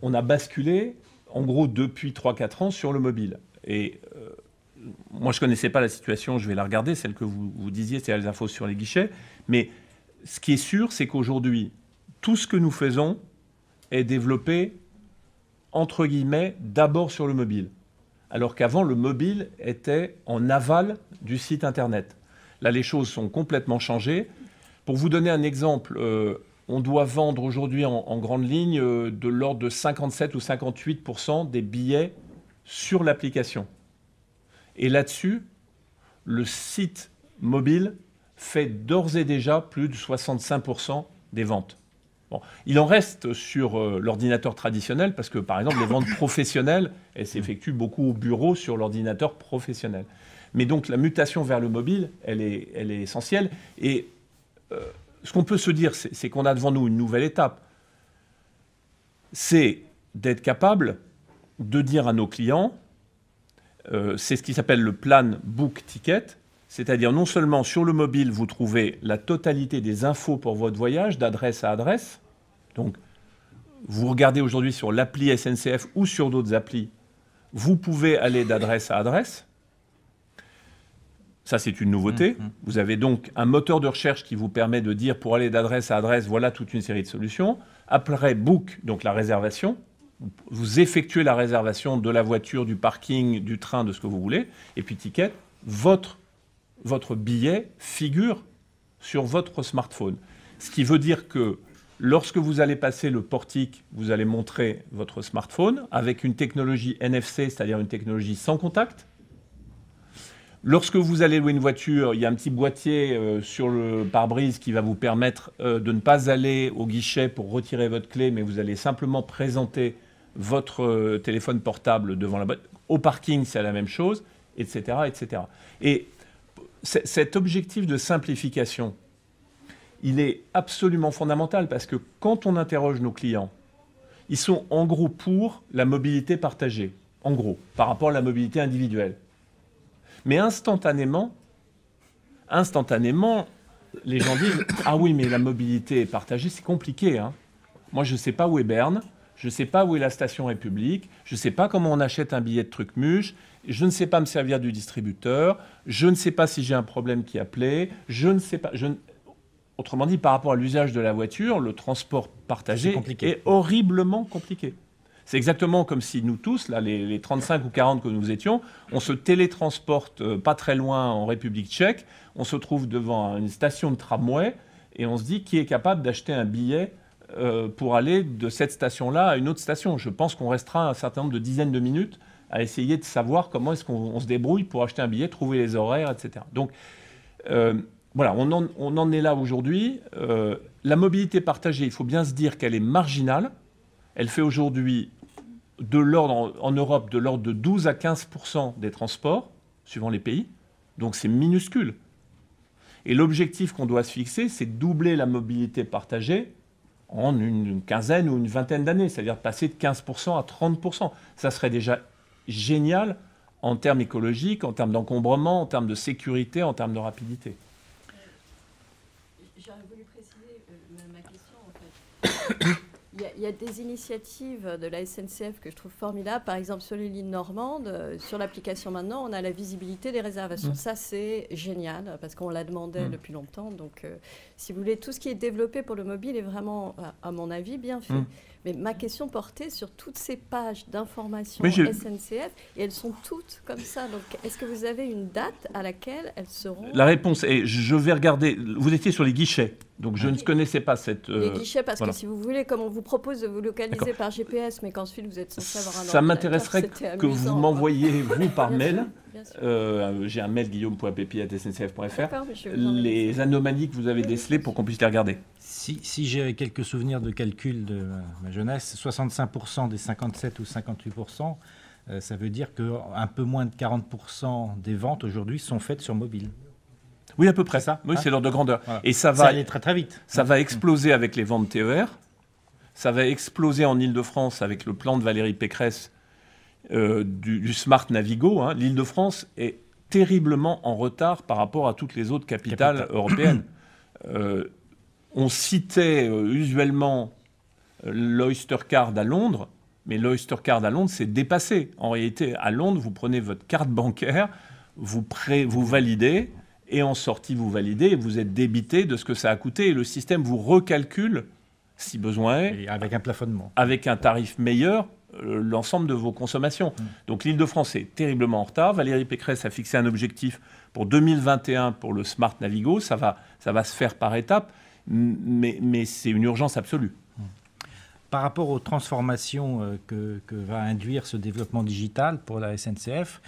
on a basculé, en gros, depuis 3-4 ans sur le mobile. Et moi, je ne connaissais pas la situation, je vais la regarder, celle que vous disiez, c'est les infos sur les guichets. Mais ce qui est sûr, c'est qu'aujourd'hui, tout ce que nous faisons est développé, entre guillemets, d'abord sur le mobile. Alors qu'avant, le mobile était en aval du site Internet. Là, les choses sont complètement changées. Pour vous donner un exemple, on doit vendre aujourd'hui en grande ligne de l'ordre de 57 ou 58% des billets sur l'application. Et là-dessus, le site mobile fait d'ores et déjà plus de 65% des ventes. Bon, il en reste sur l'ordinateur traditionnel parce que, par exemple, les ventes professionnelles, elles s'effectuent beaucoup au bureau sur l'ordinateur professionnel. Mais donc, la mutation vers le mobile, elle est essentielle. Et ce qu'on peut se dire, c'est qu'on a devant nous une nouvelle étape. C'est d'être capable de dire à nos clients, c'est ce qui s'appelle le plan book ticket, c'est-à-dire non seulement sur le mobile, vous trouvez la totalité des infos pour votre voyage, d'adresse à adresse. Donc, vous regardez aujourd'hui sur l'appli SNCF ou sur d'autres applis, vous pouvez aller d'adresse à adresse. Ça, c'est une nouveauté. Vous avez donc un moteur de recherche qui vous permet de dire, pour aller d'adresse à adresse, voilà toute une série de solutions. Après, book, donc la réservation. Vous effectuez la réservation de la voiture, du parking, du train, de ce que vous voulez. Et puis, ticket, votre billet figure sur votre smartphone. Ce qui veut dire que lorsque vous allez passer le portique, vous allez montrer votre smartphone avec une technologie NFC, c'est-à-dire une technologie sans contact. Lorsque vous allez louer une voiture, il y a un petit boîtier sur le pare-brise qui va vous permettre de ne pas aller au guichet pour retirer votre clé, mais vous allez simplement présenter votre téléphone portable devant la boîte. Au parking, c'est la même chose, etc., etc. Et cet objectif de simplification, il est absolument fondamental parce que quand on interroge nos clients, ils sont en gros pour la mobilité partagée, en gros, par rapport à la mobilité individuelle. Mais instantanément, les gens disent « Ah oui, mais la mobilité partagée, c'est compliqué. Hein. Moi, je ne sais pas où est Berne, je ne sais pas où est la station République, je ne sais pas comment on achète un billet de Trucmuche, je ne sais pas me servir du distributeur, je ne sais pas si j'ai un problème qui appelait, je ne sais pas... Autrement dit, par rapport à l'usage de la voiture, le transport partagé est horriblement compliqué. C'est exactement comme si nous tous, là, les 35 ou 40 que nous étions, on se télétransporte pas très loin en République tchèque, on se trouve devant une station de tramway et on se dit qui est capable d'acheter un billet pour aller de cette station-là à une autre station. Je pense qu'on restera un certain nombre de dizaines de minutes à essayer de savoir comment est-ce qu'on se débrouille pour acheter un billet, trouver les horaires, etc. Donc, voilà, on en est là aujourd'hui. La mobilité partagée, il faut bien se dire qu'elle est marginale. Elle fait aujourd'hui en Europe de l'ordre de 12 à 15% des transports, suivant les pays. Donc c'est minuscule. Et l'objectif qu'on doit se fixer, c'est de doubler la mobilité partagée en une quinzaine ou une vingtaine d'années, c'est-à-dire passer de 15% à 30%. Ça serait déjà génial en termes écologiques, en termes d'encombrement, en termes de sécurité, en termes de rapidité. J'aurais voulu préciser ma question, en fait. Il y a des initiatives de la SNCF que je trouve formidables. Par exemple, sur les lignes normandes, sur l'application maintenant, on a la visibilité des réservations. Ça, c'est génial parce qu'on la demandait depuis longtemps. Donc, si vous voulez, tout ce qui est développé pour le mobile est vraiment, à mon avis, bien fait. Mais ma question portait sur toutes ces pages d'information SNCF et elles sont toutes comme ça. Donc, est-ce que vous avez une date à laquelle elles seront... La réponse est, je vais regarder, vous étiez sur les guichets, donc je ne connaissais pas cette... Les guichets, parce que si vous voulez, comme on vous propose de vous localiser par GPS, mais qu'ensuite vous êtes censé avoir un ordinateur, ça m'intéresserait que vous m'envoyiez, vous, par mail, j'ai un mail guillaume.pépi@sncf.fr, les anomalies que vous avez décelées pour qu'on puisse les regarder. Si j'ai quelques souvenirs de calcul de ma jeunesse, 65% des 57 ou 58%, ça veut dire qu'un peu moins de 40% des ventes aujourd'hui sont faites sur mobile. Oui, à peu près. Ça, oui, c'est l'ordre de grandeur. Voilà. Et ça va aller très très vite. Ça va exploser avec les ventes TER. Ça va exploser en Île-de-France avec le plan de Valérie Pécresse du Smart Navigo. Hein. L'Île-de-France est terriblement en retard par rapport à toutes les autres capitales européennes. On citait usuellement l'Oyster Card à Londres, mais l'Oyster Card à Londres, c'est dépassé. En réalité, à Londres, vous prenez votre carte bancaire, vous validez, et en sortie, vous validez, et vous êtes débité de ce que ça a coûté, et le système vous recalcule, si besoin est, et avec un plafonnement, avec un tarif meilleur, l'ensemble de vos consommations. Donc l'Île-de-France est terriblement en retard. Valérie Pécresse a fixé un objectif pour 2021 pour le Smart Navigo. Ça va se faire par étapes, mais c'est une urgence absolue. Par rapport aux transformations que va induire ce développement digital pour la SNCF,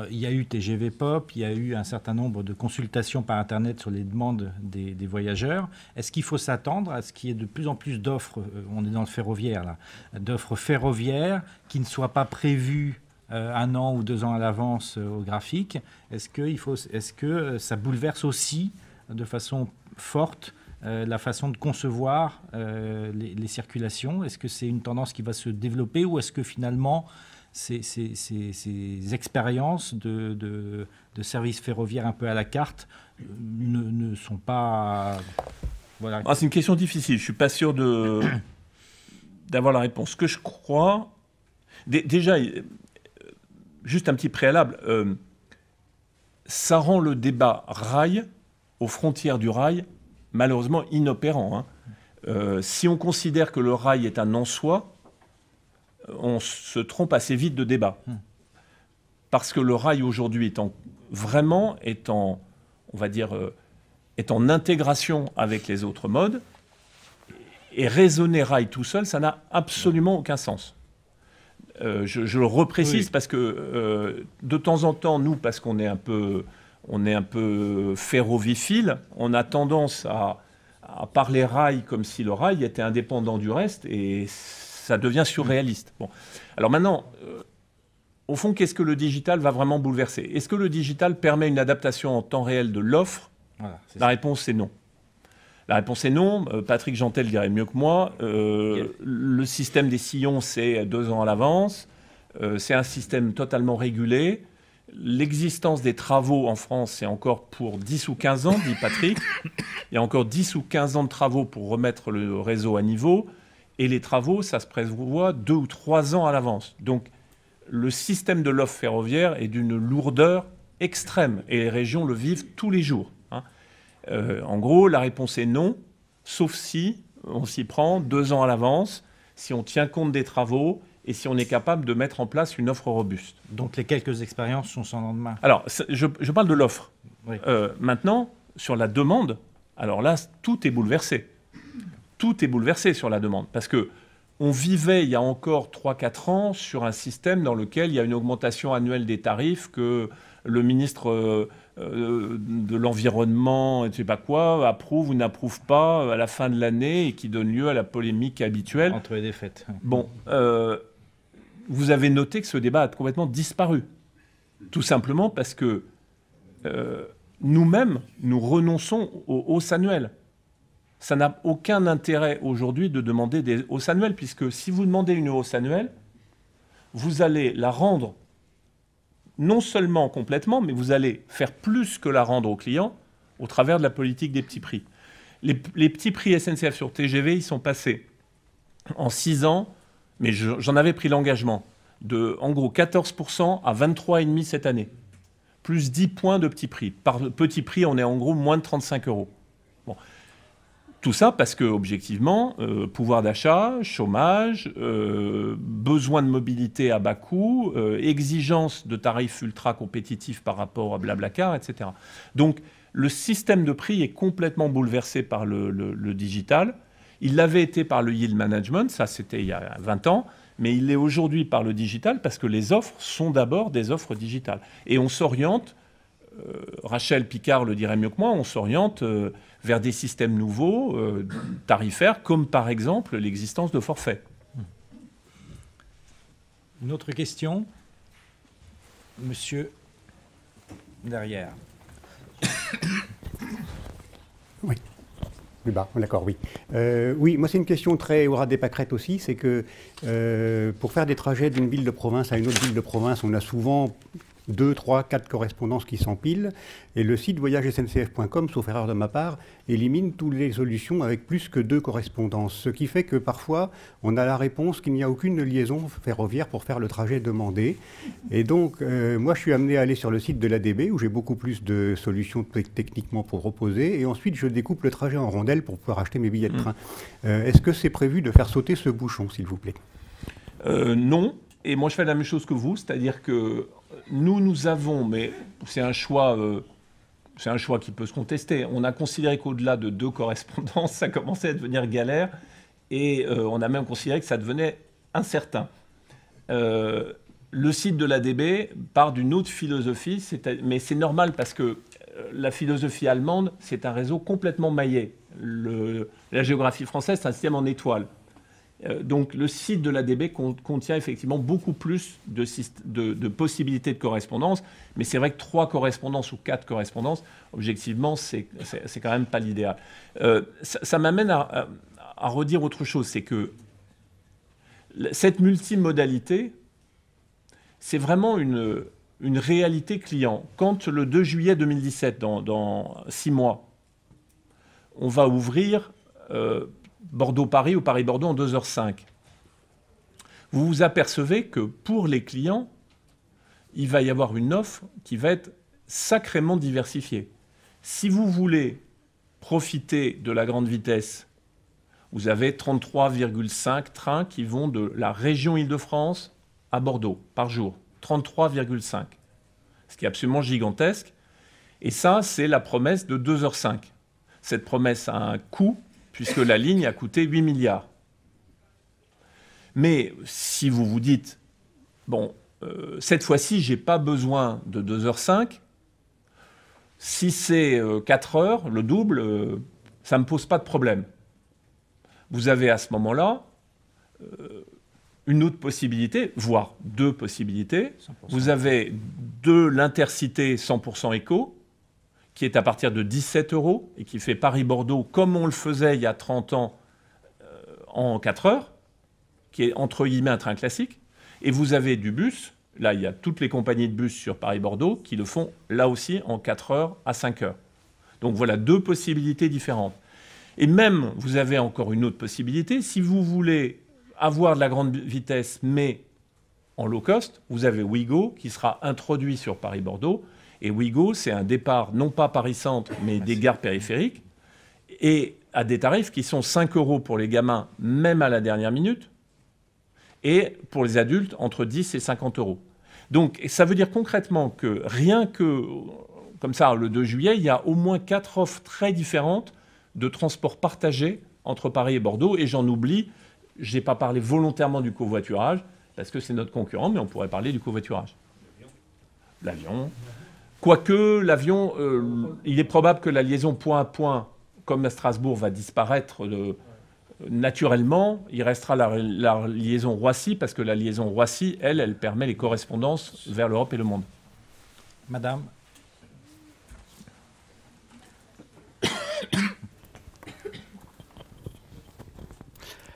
Il y a eu TGV Pop, il y a eu un certain nombre de consultations par Internet sur les demandes des voyageurs. Est-ce qu'il faut s'attendre à ce qu'il y ait de plus en plus d'offres, on est dans le ferroviaire là, d'offres ferroviaires qui ne soient pas prévues 1 an ou 2 ans à l'avance au graphique? Est-ce que ça bouleverse aussi de façon forte la façon de concevoir les circulations? Est-ce que c'est une tendance qui va se développer ou est-ce que finalement ces expériences de services ferroviaires un peu à la carte ne sont pas... Voilà. Ah, c'est une question difficile. Je ne suis pas sûr d'avoir la réponse. Ce que je crois... Déjà, juste un petit préalable. Ça rend le débat rail, aux frontières du rail, malheureusement inopérant. Si on considère que le rail est un en-soi, on se trompe assez vite de débat. Parce que le rail aujourd'hui est en intégration avec les autres modes, et raisonner rail tout seul, ça n'a absolument aucun sens. Je le reprécise parce que de temps en temps, nous, parce qu'on est un peu ferroviphile, on a tendance à parler rail comme si le rail était indépendant du reste, et ça devient surréaliste. Bon. Alors maintenant, au fond, qu'est-ce que le digital va vraiment bouleverser? Est-ce que le digital permet une adaptation en temps réel de l'offre? Voilà, la réponse est non. La réponse est non. Patrick Jeantel dirait mieux que moi. Le système des sillons, c'est 2 ans à l'avance. C'est un système totalement régulé. L'existence des travaux en France, c'est encore pour 10 ou 15 ans, dit Patrick. Il y a encore 10 ou 15 ans de travaux pour remettre le réseau à niveau. Et les travaux, ça se prévoit 2 ou 3 ans à l'avance. Donc, le système de l'offre ferroviaire est d'une lourdeur extrême. Et les régions le vivent tous les jours. En gros, la réponse est non, sauf si on s'y prend 2 ans à l'avance, si on tient compte des travaux et si on est capable de mettre en place une offre robuste. Donc les quelques expériences sont sans lendemain. Alors, je parle de l'offre. Oui. Maintenant, sur la demande, alors là, tout est bouleversé. Tout est bouleversé sur la demande. Parce que on vivait il y a encore 3-4 ans sur un système dans lequel il y a une augmentation annuelle des tarifs que le ministre de l'environnement, et je ne sais pas quoi, approuve ou n'approuve pas à la fin de l'année et qui donne lieu à la polémique habituelle. Entre les défaites. Bon, vous avez noté que ce débat a complètement disparu. Tout simplement parce que nous-mêmes, nous renonçons aux hausses annuelles. Ça n'a aucun intérêt aujourd'hui de demander des hausses annuelles, puisque si vous demandez une hausse annuelle, vous allez la rendre non seulement complètement, mais vous allez faire plus que la rendre aux clients au travers de la politique des petits prix. Les petits prix SNCF sur TGV, ils sont passés en 6 ans, mais j'en avais pris l'engagement, de en gros 14% à 23,5% cette année. Plus 10 points de petits prix. Par petit prix, on est en gros moins de 35 €. Bon. Tout ça parce que, objectivement, pouvoir d'achat, chômage, besoin de mobilité à bas coût, exigence de tarifs ultra compétitifs par rapport à Blablacar, etc. Donc, le système de prix est complètement bouleversé par le digital. Il l'avait été par le yield management, ça c'était il y a 20 ans, mais il l'est aujourd'hui par le digital parce que les offres sont d'abord des offres digitales. Et on s'oriente, Rachel Picard le dirait mieux que moi, on s'oriente vers des systèmes nouveaux, tarifaires, comme par exemple l'existence de forfaits. Une autre question? Monsieur, derrière. Oui. Plus bas, d'accord, oui. Oui, moi c'est une question très au ras des pâquerettes aussi, c'est que pour faire des trajets d'une ville de province à une autre ville de province, on a souvent 2, 3, 4 correspondances qui s'empilent, et le site voyagesncf.com, sauf erreur de ma part, élimine toutes les solutions avec plus que 2 correspondances, ce qui fait que parfois on a la réponse qu'il n'y a aucune liaison ferroviaire pour faire le trajet demandé. Et donc moi je suis amené à aller sur le site de l'ADB où j'ai beaucoup plus de solutions techniquement pour proposer, et ensuite je découpe le trajet en rondelles pour pouvoir acheter mes billets de train. Est-ce que c'est prévu de faire sauter ce bouchon, s'il vous plaît? Non, et moi je fais la même chose que vous, c'est-à-dire que nous avons, mais c'est un choix qui peut se contester. On a considéré qu'au-delà de 2 correspondances, ça commençait à devenir galère, et on a même considéré que ça devenait incertain. le site de l'ADB part d'une autre philosophie, mais c'est normal parce que la philosophie allemande, c'est un réseau complètement maillé. La géographie française, c'est un système en étoile. Donc le site de l'ADB contient effectivement beaucoup plus de possibilités de correspondance, mais c'est vrai que 3 correspondances ou 4 correspondances, objectivement, c'est quand même pas l'idéal. Ça m'amène à redire autre chose, c'est que cette multimodalité, c'est vraiment une réalité client. Quand le 2 juillet 2017, dans 6 mois, on va ouvrir Bordeaux-Paris ou Paris-Bordeaux en 2h05, vous vous apercevez que pour les clients, il va y avoir une offre qui va être sacrément diversifiée. Si vous voulez profiter de la grande vitesse, vous avez 33,5 trains qui vont de la région Île-de-France à Bordeaux par jour. 33,5. Ce qui est absolument gigantesque. Et ça, c'est la promesse de 2h05. Cette promesse a un coût, puisque la ligne a coûté 8 milliards. Mais si vous vous dites, bon, cette fois-ci, je n'ai pas besoin de 2h05, si c'est 4 heures, le double, ça ne me pose pas de problème. Vous avez à ce moment-là une autre possibilité, voire 2 possibilités. 100%. Vous avez de l'Intercité 100% éco, qui est à partir de 17 € et qui fait Paris-Bordeaux comme on le faisait il y a 30 ans en 4 heures, qui est entre guillemets un train classique. Et vous avez du bus, là il y a toutes les compagnies de bus sur Paris-Bordeaux qui le font là aussi en 4 heures à 5 heures. Donc voilà 2 possibilités différentes. Et même, vous avez encore une autre possibilité, si vous voulez avoir de la grande vitesse, mais en low cost, vous avez Ouigo qui sera introduit sur Paris-Bordeaux. Et Ouigo, c'est un départ, non pas Paris-Centre, mais des gares périphériques, et à des tarifs qui sont 5 € pour les gamins, même à la dernière minute, et pour les adultes, entre 10 et 50 €. Donc, ça veut dire concrètement que rien que, comme ça, le 2 juillet, il y a au moins 4 offres très différentes de transport partagé entre Paris et Bordeaux. Et j'en oublie, je n'ai pas parlé volontairement du covoiturage, parce que c'est notre concurrent, mais on pourrait parler du covoiturage. L'avion. Quoique l'avion, il est probable que la liaison point à point, comme à Strasbourg, va disparaître naturellement. Il restera la liaison Roissy, parce que la liaison Roissy, elle permet les correspondances vers l'Europe et le monde. Madame.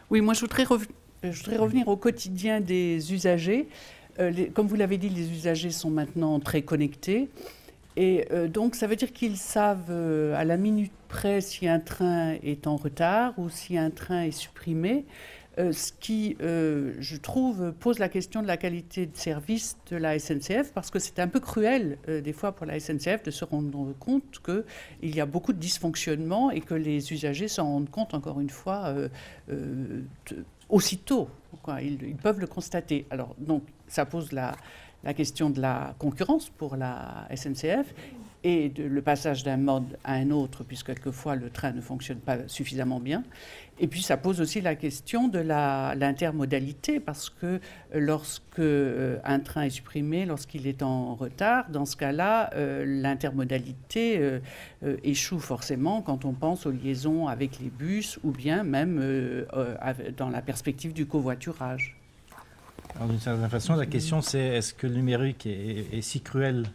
Oui, moi je voudrais revenir au quotidien des usagers. Comme vous l'avez dit, les usagers sont maintenant très connectés. Et donc ça veut dire qu'ils savent à la minute près si un train est en retard ou si un train est supprimé. Ce qui, je trouve, pose la question de la qualité de service de la SNCF, parce que c'est un peu cruel, des fois, pour la SNCF de se rendre compte qu'il y a beaucoup de dysfonctionnements et que les usagers s'en rendent compte, encore une fois, aussitôt. Ils peuvent le constater. Alors, donc, ça pose la question de la concurrence pour la SNCF et le passage d'un mode à un autre, puisque quelquefois le train ne fonctionne pas suffisamment bien. Et puis ça pose aussi la question de l'intermodalité, parce que lorsque un train est supprimé, lorsqu'il est en retard, dans ce cas-là, l'intermodalité échoue forcément quand on pense aux liaisons avec les bus ou bien même dans la perspective du covoiturage. Alors, d'une certaine façon, la question c'est est-ce que le numérique est si cruel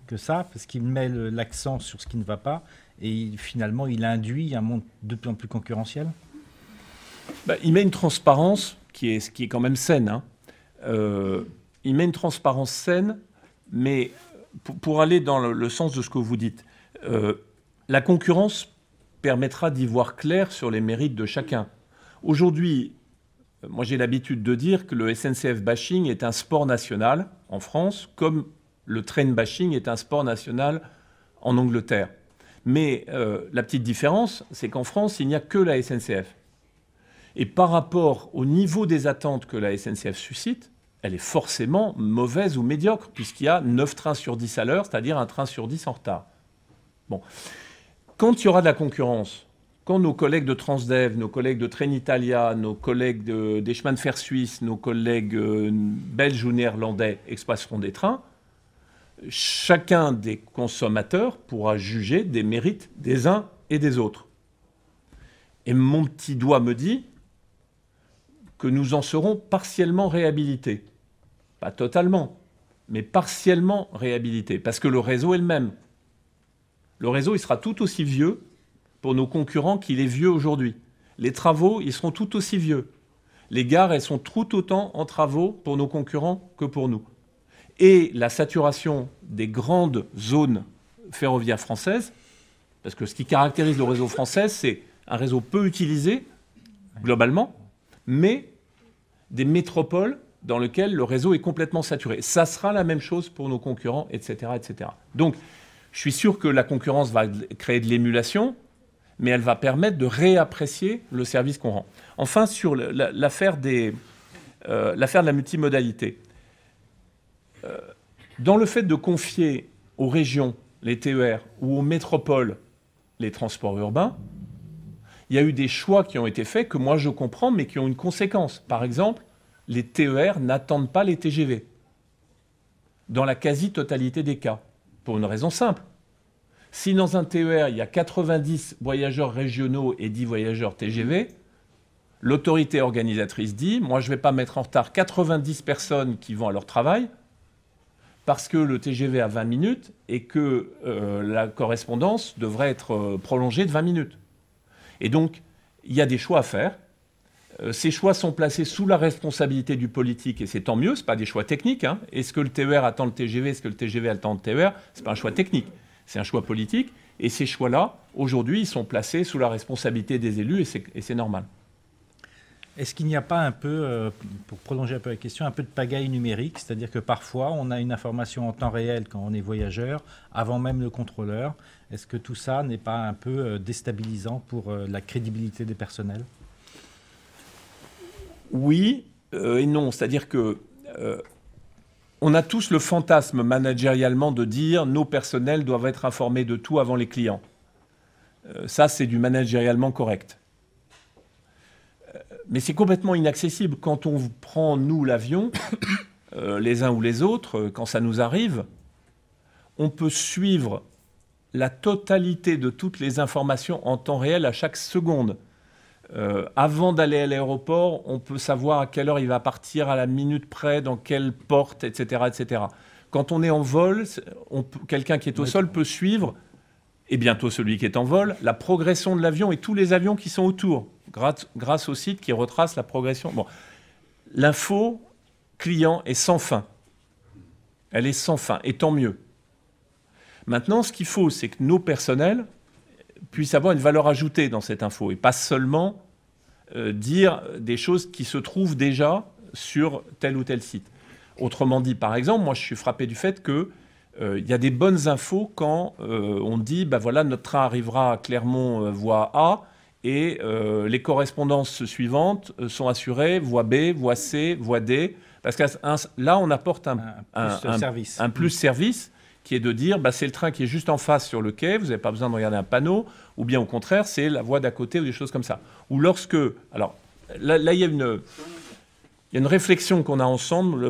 que ça, parce qu'il met l'accent sur ce qui ne va pas et finalement il induit un monde de plus en plus concurrentiel? Il met une transparence qui est quand même saine. Hein. Il met une transparence saine, mais pour aller dans le sens de ce que vous dites, la concurrence permettra d'y voir clair sur les mérites de chacun. Aujourd'hui, moi j'ai l'habitude de dire que le SNCF bashing est un sport national en France, comme le train bashing est un sport national en Angleterre. Mais la petite différence, c'est qu'en France, il n'y a que la SNCF. Et par rapport au niveau des attentes que la SNCF suscite, elle est forcément mauvaise ou médiocre, puisqu'il y a 9 trains sur 10 à l'heure, c'est-à-dire un train sur 10 en retard. Bon. Quand il y aura de la concurrence, quand nos collègues de Transdev, nos collègues de Trenitalia, nos collègues des chemins de fer suisses, nos collègues belges ou néerlandais exploiteront des trains, chacun des consommateurs pourra juger des mérites des uns et des autres. Et mon petit doigt me dit que nous en serons partiellement réhabilités. Pas totalement, mais partiellement réhabilités, parce que le réseau est le même. Le réseau, il sera tout aussi vieux pour nos concurrents qu'il est vieux aujourd'hui. Les travaux, ils seront tout aussi vieux. Les gares, elles sont tout autant en travaux pour nos concurrents que pour nous. Et la saturation des grandes zones ferroviaires françaises, parce que ce qui caractérise le réseau français, c'est un réseau peu utilisé, globalement, mais des métropoles dans lesquelles le réseau est complètement saturé. Ça sera la même chose pour nos concurrents, etc., etc. Donc, je suis sûr que la concurrence va créer de l'émulation, mais elle va permettre de réapprécier le service qu'on rend. Enfin, sur l'affaire de la multimodalité, dans le fait de confier aux régions les TER ou aux métropoles les transports urbains, il y a eu des choix qui ont été faits que moi je comprends, mais qui ont une conséquence. Par exemple, les TER n'attendent pas les TGV, dans la quasi-totalité des cas, pour une raison simple. Si dans un TER, il y a 90 voyageurs régionaux et 10 voyageurs TGV, l'autorité organisatrice dit « moi je ne vais pas mettre en retard 90 personnes qui vont à leur travail, parce que le TGV a 20 minutes et que la correspondance devrait être prolongée de 20 minutes. » Et donc, il y a des choix à faire. Ces choix sont placés sous la responsabilité du politique, et c'est tant mieux, ce n'est pas des choix techniques. Hein. Est-ce que le TER attend le TGV, est-ce que le TGV attend le TER? Ce n'est pas un choix technique, c'est un choix politique. Et ces choix-là, aujourd'hui, ils sont placés sous la responsabilité des élus, et c'est normal. Est-ce qu'il n'y a pas un peu, pour prolonger un peu la question, un peu de pagaille numérique? C'est-à-dire que parfois, on a une information en temps réel quand on est voyageur, avant même le contrôleur. Est-ce que tout ça n'est pas un peu déstabilisant pour la crédibilité des personnels? Oui et non. C'est-à-dire que on a tous le fantasme managérialement de dire nos personnels doivent être informés de tout avant les clients. Ça, c'est du managérialement correct. Mais c'est complètement inaccessible. Quand on prend, nous, l'avion, les uns ou les autres, quand ça nous arrive, on peut suivre la totalité de toutes les informations en temps réel à chaque seconde. Avant d'aller à l'aéroport, on peut savoir à quelle heure il va partir, à la minute près, dans quelle porte, etc. etc. Quand on est en vol, quelqu'un qui est au sol peut suivre, et bientôt celui qui est en vol, la progression de l'avion et tous les avions qui sont autour, grâce au site qui retrace la progression. Bon. L'info client est sans fin. Elle est sans fin, et tant mieux. Maintenant, ce qu'il faut, c'est que nos personnels puissent avoir une valeur ajoutée dans cette info, et pas seulement dire des choses qui se trouvent déjà sur tel ou tel site. Autrement dit, par exemple, moi je suis frappé du fait que il y a des bonnes infos quand on dit bah voilà, notre train arrivera à Clermont voie A et les correspondances suivantes sont assurées voie B, voie C, voie D, parce que là on apporte un plus service qui est de dire bah, c'est le train qui est juste en face sur le quai, vous n'avez pas besoin de regarder un panneau, ou bien au contraire c'est la voie d'à côté ou des choses comme ça. Ou lorsque, alors là il y a une réflexion qu'on a ensemble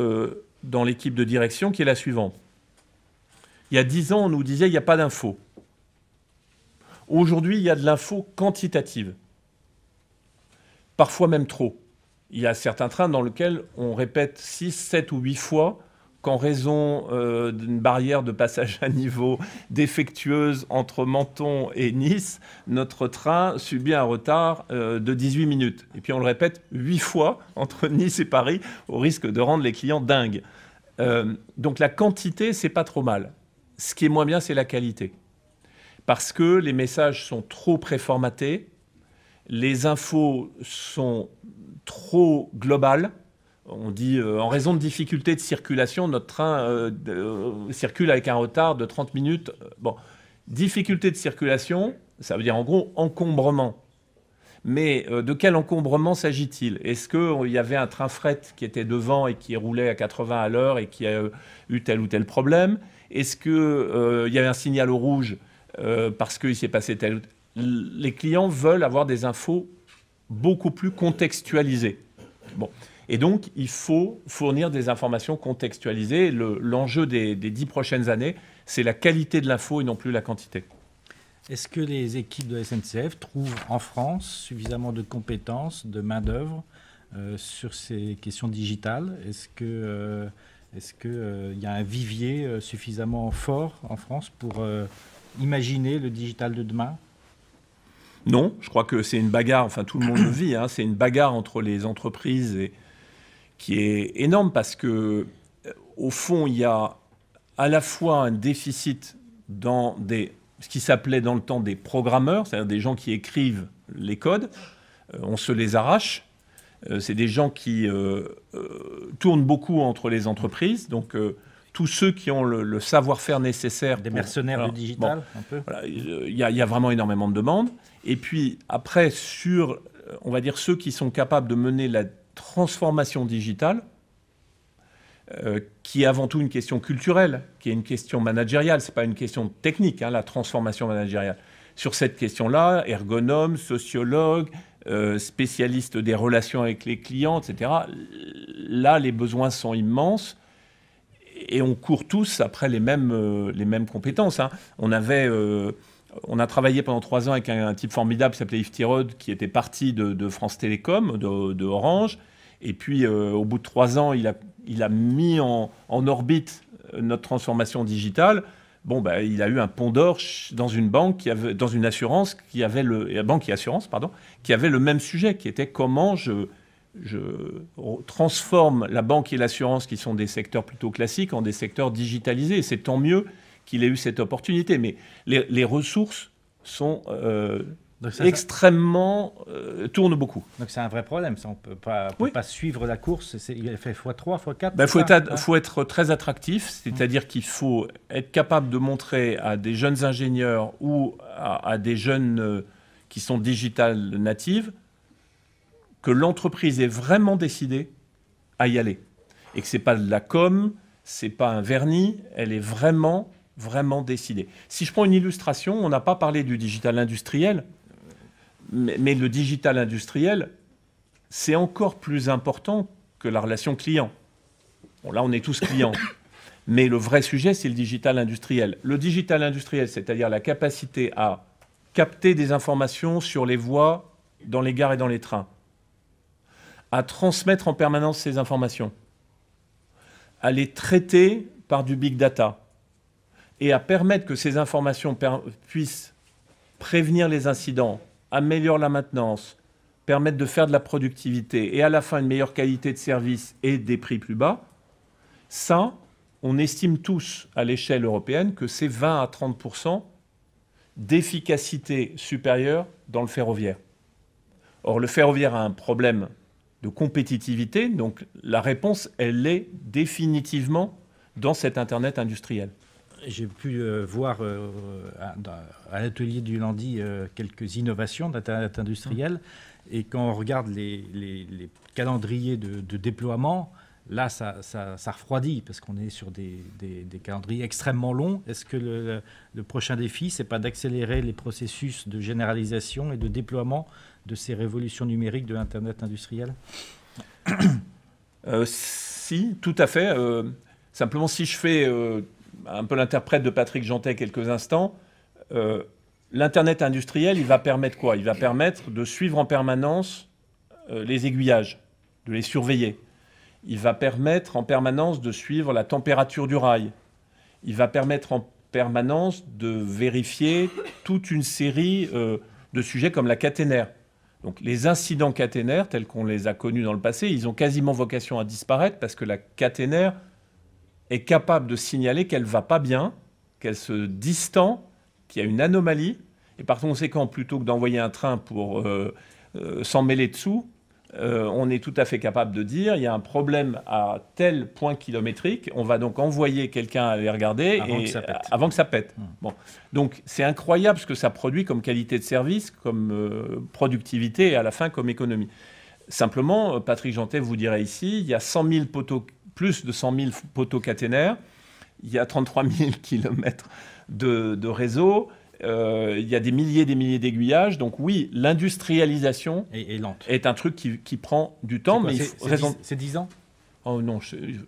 dans l'équipe de direction qui est la suivante. Il y a 10 ans, on nous disait qu'il n'y a pas d'info. Aujourd'hui, il y a de l'info quantitative. Parfois même trop. Il y a certains trains dans lesquels on répète 6, 7 ou 8 fois qu'en raison d'une barrière de passage à niveau défectueuse entre Menton et Nice, notre train subit un retard de 18 minutes. Et puis on le répète 8 fois entre Nice et Paris, au risque de rendre les clients dingues. Donc la quantité, c'est pas trop mal. Ce qui est moins bien, c'est la qualité. Parce que les messages sont trop préformatés, les infos sont trop globales. On dit, en raison de difficultés de circulation, notre train circule avec un retard de 30 minutes. Bon, difficulté de circulation, ça veut dire en gros encombrement. Mais de quel encombrement s'agit-il? Est-ce qu'il y avait un train fret qui était devant et qui roulait à 80 à l'heure et qui a eu tel ou tel problème? Est-ce qu'il y avait un signal au rouge parce qu'il s'est passé tel ou tel... les clients veulent avoir des infos beaucoup plus contextualisées. Bon. Et donc, il faut fournir des informations contextualisées. L'enjeu des 10 prochaines années, c'est la qualité de l'info et non plus la quantité. Est-ce que les équipes de la SNCF trouvent en France suffisamment de compétences, de main-d'œuvre sur ces questions digitales? Est-ce qu'il y a un vivier suffisamment fort en France pour imaginer le digital de demain? Non, je crois que c'est une bagarre, enfin tout le monde le vit, hein, c'est une bagarre entre les entreprises qui est énorme parce que, au fond, il y a à la fois un déficit dans ce qui s'appelait dans le temps des programmeurs, c'est-à-dire des gens qui écrivent les codes, on se les arrache. C'est des gens qui tournent beaucoup entre les entreprises, donc tous ceux qui ont le savoir-faire nécessaire. Des mercenaires du digital, un peu. Voilà, il y a vraiment énormément de demandes. Et puis après, sur, on va dire, ceux qui sont capables de mener la transformation digitale, qui est avant tout une question culturelle, qui est une question managériale, ce n'est pas une question technique, hein, la transformation managériale. Sur cette question-là, ergonomes, sociologues, spécialistes des relations avec les clients, etc. Là, les besoins sont immenses et on court tous après les mêmes compétences. Hein. On a travaillé pendant 3 ans avec un type formidable qui s'appelait Yves Tirode, qui était parti de France Télécom, de Orange. Et puis, au bout de 3 ans, il a mis en orbite notre transformation digitale. Bon, ben, il a eu un pont d'or dans une banque, dans une assurance, banque et assurance, pardon, qui avait le même sujet, qui était comment je transforme la banque et l'assurance, qui sont des secteurs plutôt classiques, en des secteurs digitalisés. Et c'est tant mieux qu'il ait eu cette opportunité. Mais les ressources sont extrêmement... tournent beaucoup. Donc c'est un vrai problème. Ça, on ne peut pas suivre la course. Il fait x3, x4. Il faut être très attractif, c'est-à-dire qu'il faut être capable de montrer à des jeunes ingénieurs ou à des jeunes qui sont digital natives que l'entreprise est vraiment décidée à y aller. Et que ce n'est pas de la com, ce n'est pas un vernis, elle est vraiment décidée. Si je prends une illustration, on n'a pas parlé du digital industriel, mais le digital industriel, c'est encore plus important que la relation client. Bon, là, on est tous clients. Mais le vrai sujet, c'est le digital industriel. Le digital industriel, c'est-à-dire la capacité à capter des informations sur les voies, dans les gares et dans les trains, à transmettre en permanence ces informations, à les traiter par du big data et à permettre que ces informations puissent prévenir les incidents, améliorer la maintenance, permettre de faire de la productivité et à la fin une meilleure qualité de service et des prix plus bas, ça, on estime tous à l'échelle européenne que c'est 20 à 30% d'efficacité supérieure dans le ferroviaire. Or, le ferroviaire a un problème de compétitivité, donc la réponse, elle est définitivement dans cet Internet industriel. J'ai pu voir à l'atelier du lundi quelques innovations d'Internet industriel. Et quand on regarde les calendriers de déploiement, là, ça refroidit parce qu'on est sur des calendriers extrêmement longs. Est-ce que le prochain défi, ce n'est pas d'accélérer les processus de généralisation et de déploiement de ces révolutions numériques de l'Internet industriel? Si, tout à fait. Simplement, si je fais un peu l'interprète de Patrick Jeantet quelques instants, l'Internet industriel, il va permettre quoi? Il va permettre de suivre en permanence les aiguillages, de les surveiller. Il va permettre en permanence de suivre la température du rail. Il va permettre en permanence de vérifier toute une série de sujets comme la caténaire. Donc les incidents caténaires, tels qu'on les a connus dans le passé, ils ont quasiment vocation à disparaître parce que la caténaire est capable de signaler qu'elle ne va pas bien, qu'elle se distend, qu'il y a une anomalie. Et par conséquent, plutôt que d'envoyer un train pour s'en mêler dessous, on est tout à fait capable de dire il y a un problème à tel point kilométrique, on va donc envoyer quelqu'un aller regarder avant que ça pète. Bon. Donc c'est incroyable ce que ça produit comme qualité de service, comme productivité et à la fin comme économie. Simplement, Patrick Jeantet vous dirait ici, il y a 100 000 poteaux, plus de 100 000 poteaux caténaires, il y a 33 000 kilomètres de réseau, il y a des milliers d'aiguillages. Donc oui, l'industrialisation est un truc qui prend du temps. Mais c'est 10 ans? Oh non,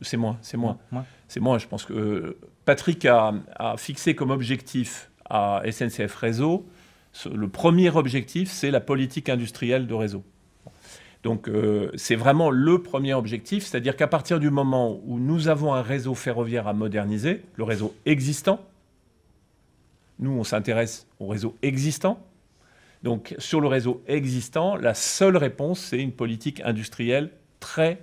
c'est moins. C'est moins. Je pense que Patrick a fixé comme objectif à SNCF Réseau, le premier objectif, c'est la politique industrielle de réseau. Donc c'est vraiment le premier objectif, c'est-à-dire qu'à partir du moment où nous avons un réseau ferroviaire à moderniser, le réseau existant, nous on s'intéresse au réseau existant, donc sur le réseau existant, la seule réponse c'est une politique industrielle très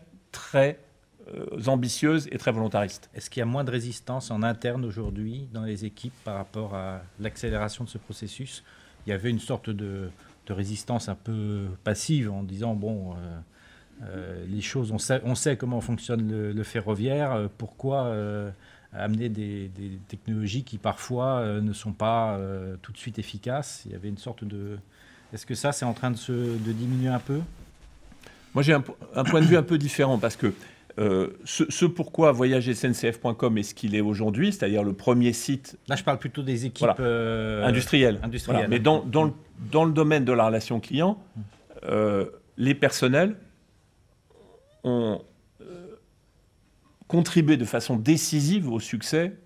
ambitieuse et très volontariste. Est-ce qu'il y a moins de résistance en interne aujourd'hui dans les équipes par rapport à l'accélération de ce processus? Il y avait une sorte de résistance un peu passive en disant bon, les choses, on sait comment fonctionne le ferroviaire, pourquoi amener des technologies qui parfois ne sont pas tout de suite efficaces? Il y avait une sorte de... Est-ce que ça, c'est en train de diminuer un peu? Moi, j'ai un point de vue un peu différent parce que ce pourquoi voyagesncf.com est ce qu'il est aujourd'hui, c'est-à-dire le premier site... Là, je parle plutôt des équipes industrielles. Voilà. Mais dans le domaine de la relation client, les personnels ont contribué de façon décisive au succès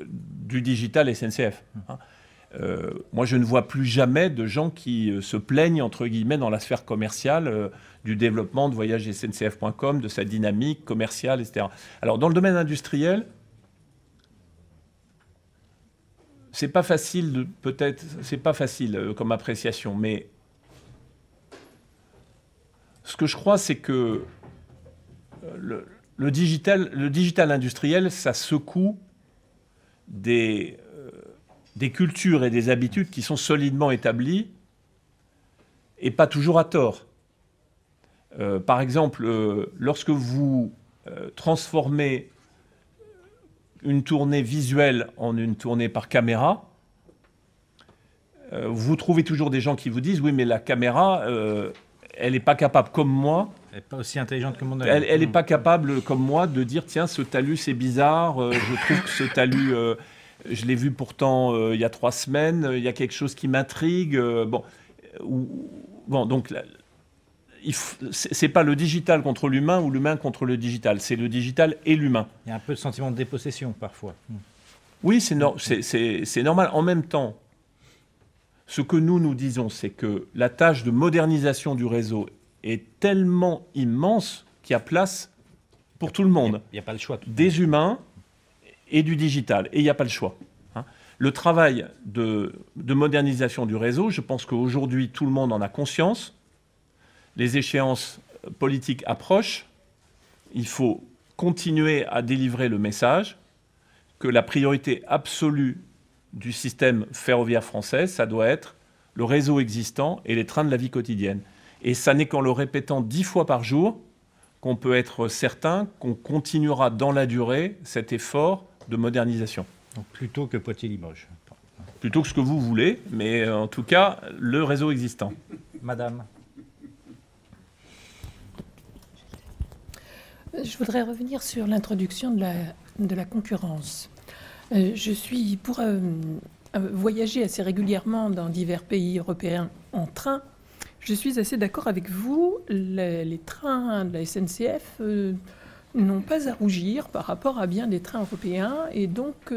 du digital SNCF. Moi, je ne vois plus jamais de gens qui se plaignent, entre guillemets, dans la sphère commerciale du développement de voyagesncf.com, de sa dynamique commerciale, etc. Alors, dans le domaine industriel, c'est pas facile, c'est pas facile comme appréciation, mais ce que je crois, c'est que le digital industriel, ça secoue des cultures et des habitudes qui sont solidement établies et pas toujours à tort. Par exemple, lorsque vous transformez une tournée visuelle en une tournée par caméra, vous trouvez toujours des gens qui vous disent « Oui, mais la caméra, elle n'est pas capable, comme moi... » Elle n'est pas aussi intelligente que mon œil. Elle n'est pas capable, comme moi, de dire « Tiens, ce talus, c'est bizarre. Je trouve que ce talus... je l'ai vu pourtant il y a 3 semaines. Il y a quelque chose qui m'intrigue. » donc... c'est pas le digital contre l'humain ou l'humain contre le digital, c'est le digital et l'humain. Il y a un peu de sentiment de dépossession parfois. Oui, c'est normal. En même temps, ce que nous disons, c'est que la tâche de modernisation du réseau est tellement immense qu'il y a place pour tout le monde. Il n'y a pas le choix. Des humains et du digital, et il n'y a pas le choix. Le travail de modernisation du réseau, je pense qu'aujourd'hui, tout le monde en a conscience. Les échéances politiques approchent, il faut continuer à délivrer le message que la priorité absolue du système ferroviaire français, ça doit être le réseau existant et les trains de la vie quotidienne. Et ça n'est qu'en le répétant 10 fois par jour qu'on peut être certain qu'on continuera dans la durée cet effort de modernisation. Donc plutôt que Poitiers-Limoges. Plutôt que ce que vous voulez, mais en tout cas, le réseau existant. Madame. Je voudrais revenir sur l'introduction de la concurrence. Je suis pour voyager assez régulièrement dans divers pays européens en train. Je suis assez d'accord avec vous. Les trains de la SNCF n'ont pas à rougir par rapport à bien des trains européens et donc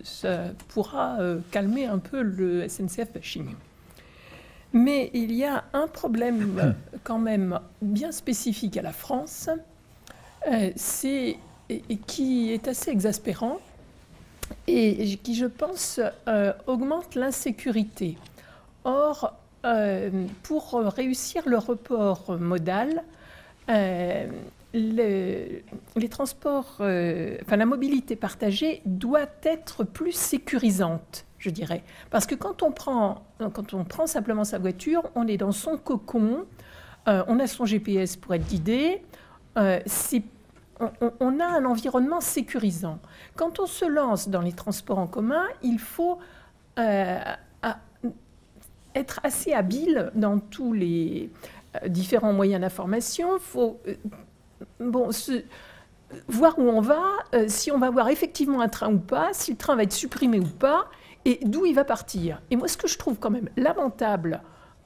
ça pourra calmer un peu le SNCF bashing. Mais il y a un problème quand même bien spécifique à la France. Qui est assez exaspérant et qui, je pense, augmente l'insécurité. Or, pour réussir le report modal, les transports, la mobilité partagée doit être plus sécurisante, je dirais. Parce que quand on prend simplement sa voiture, on est dans son cocon, on a son GPS pour être guidé, on a un environnement sécurisant. Quand on se lance dans les transports en commun, il faut être assez habile dans tous les différents moyens d'information. Il faut voir où on va, si on va voir effectivement un train ou pas, si le train va être supprimé ou pas. et d'où il va partir. Et moi, ce que je trouve quand même lamentable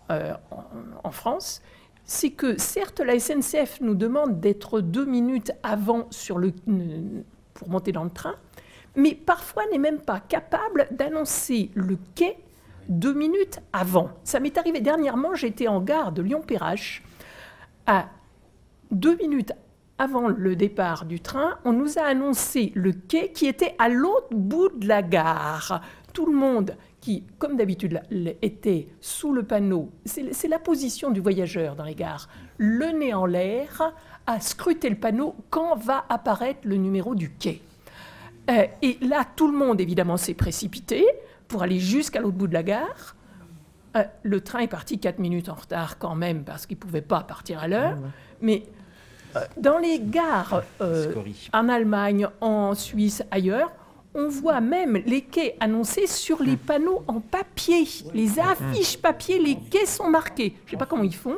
en France, c'est que certes, la SNCF nous demande d'être 2 minutes avant pour monter dans le train, mais parfois n'est même pas capable d'annoncer le quai 2 minutes avant. Ça m'est arrivé dernièrement, j'étais en gare de Lyon-Perrache, à 2 minutes avant le départ du train, on nous a annoncé le quai qui était à l'autre bout de la gare. Tout le monde qui, comme d'habitude, était sous le panneau, c'est la position du voyageur dans les gares, le nez en l'air, à scruter le panneau quand va apparaître le numéro du quai. Et là, tout le monde, évidemment, s'est précipité pour aller jusqu'à l'autre bout de la gare. Le train est parti 4 minutes en retard quand même, parce qu'il ne pouvait pas partir à l'heure. Mais dans les gares en Allemagne, en Suisse, ailleurs, on voit même les quais annoncés sur les panneaux en papier. Les affiches papier, les quais sont marqués. Je ne sais pas comment ils font.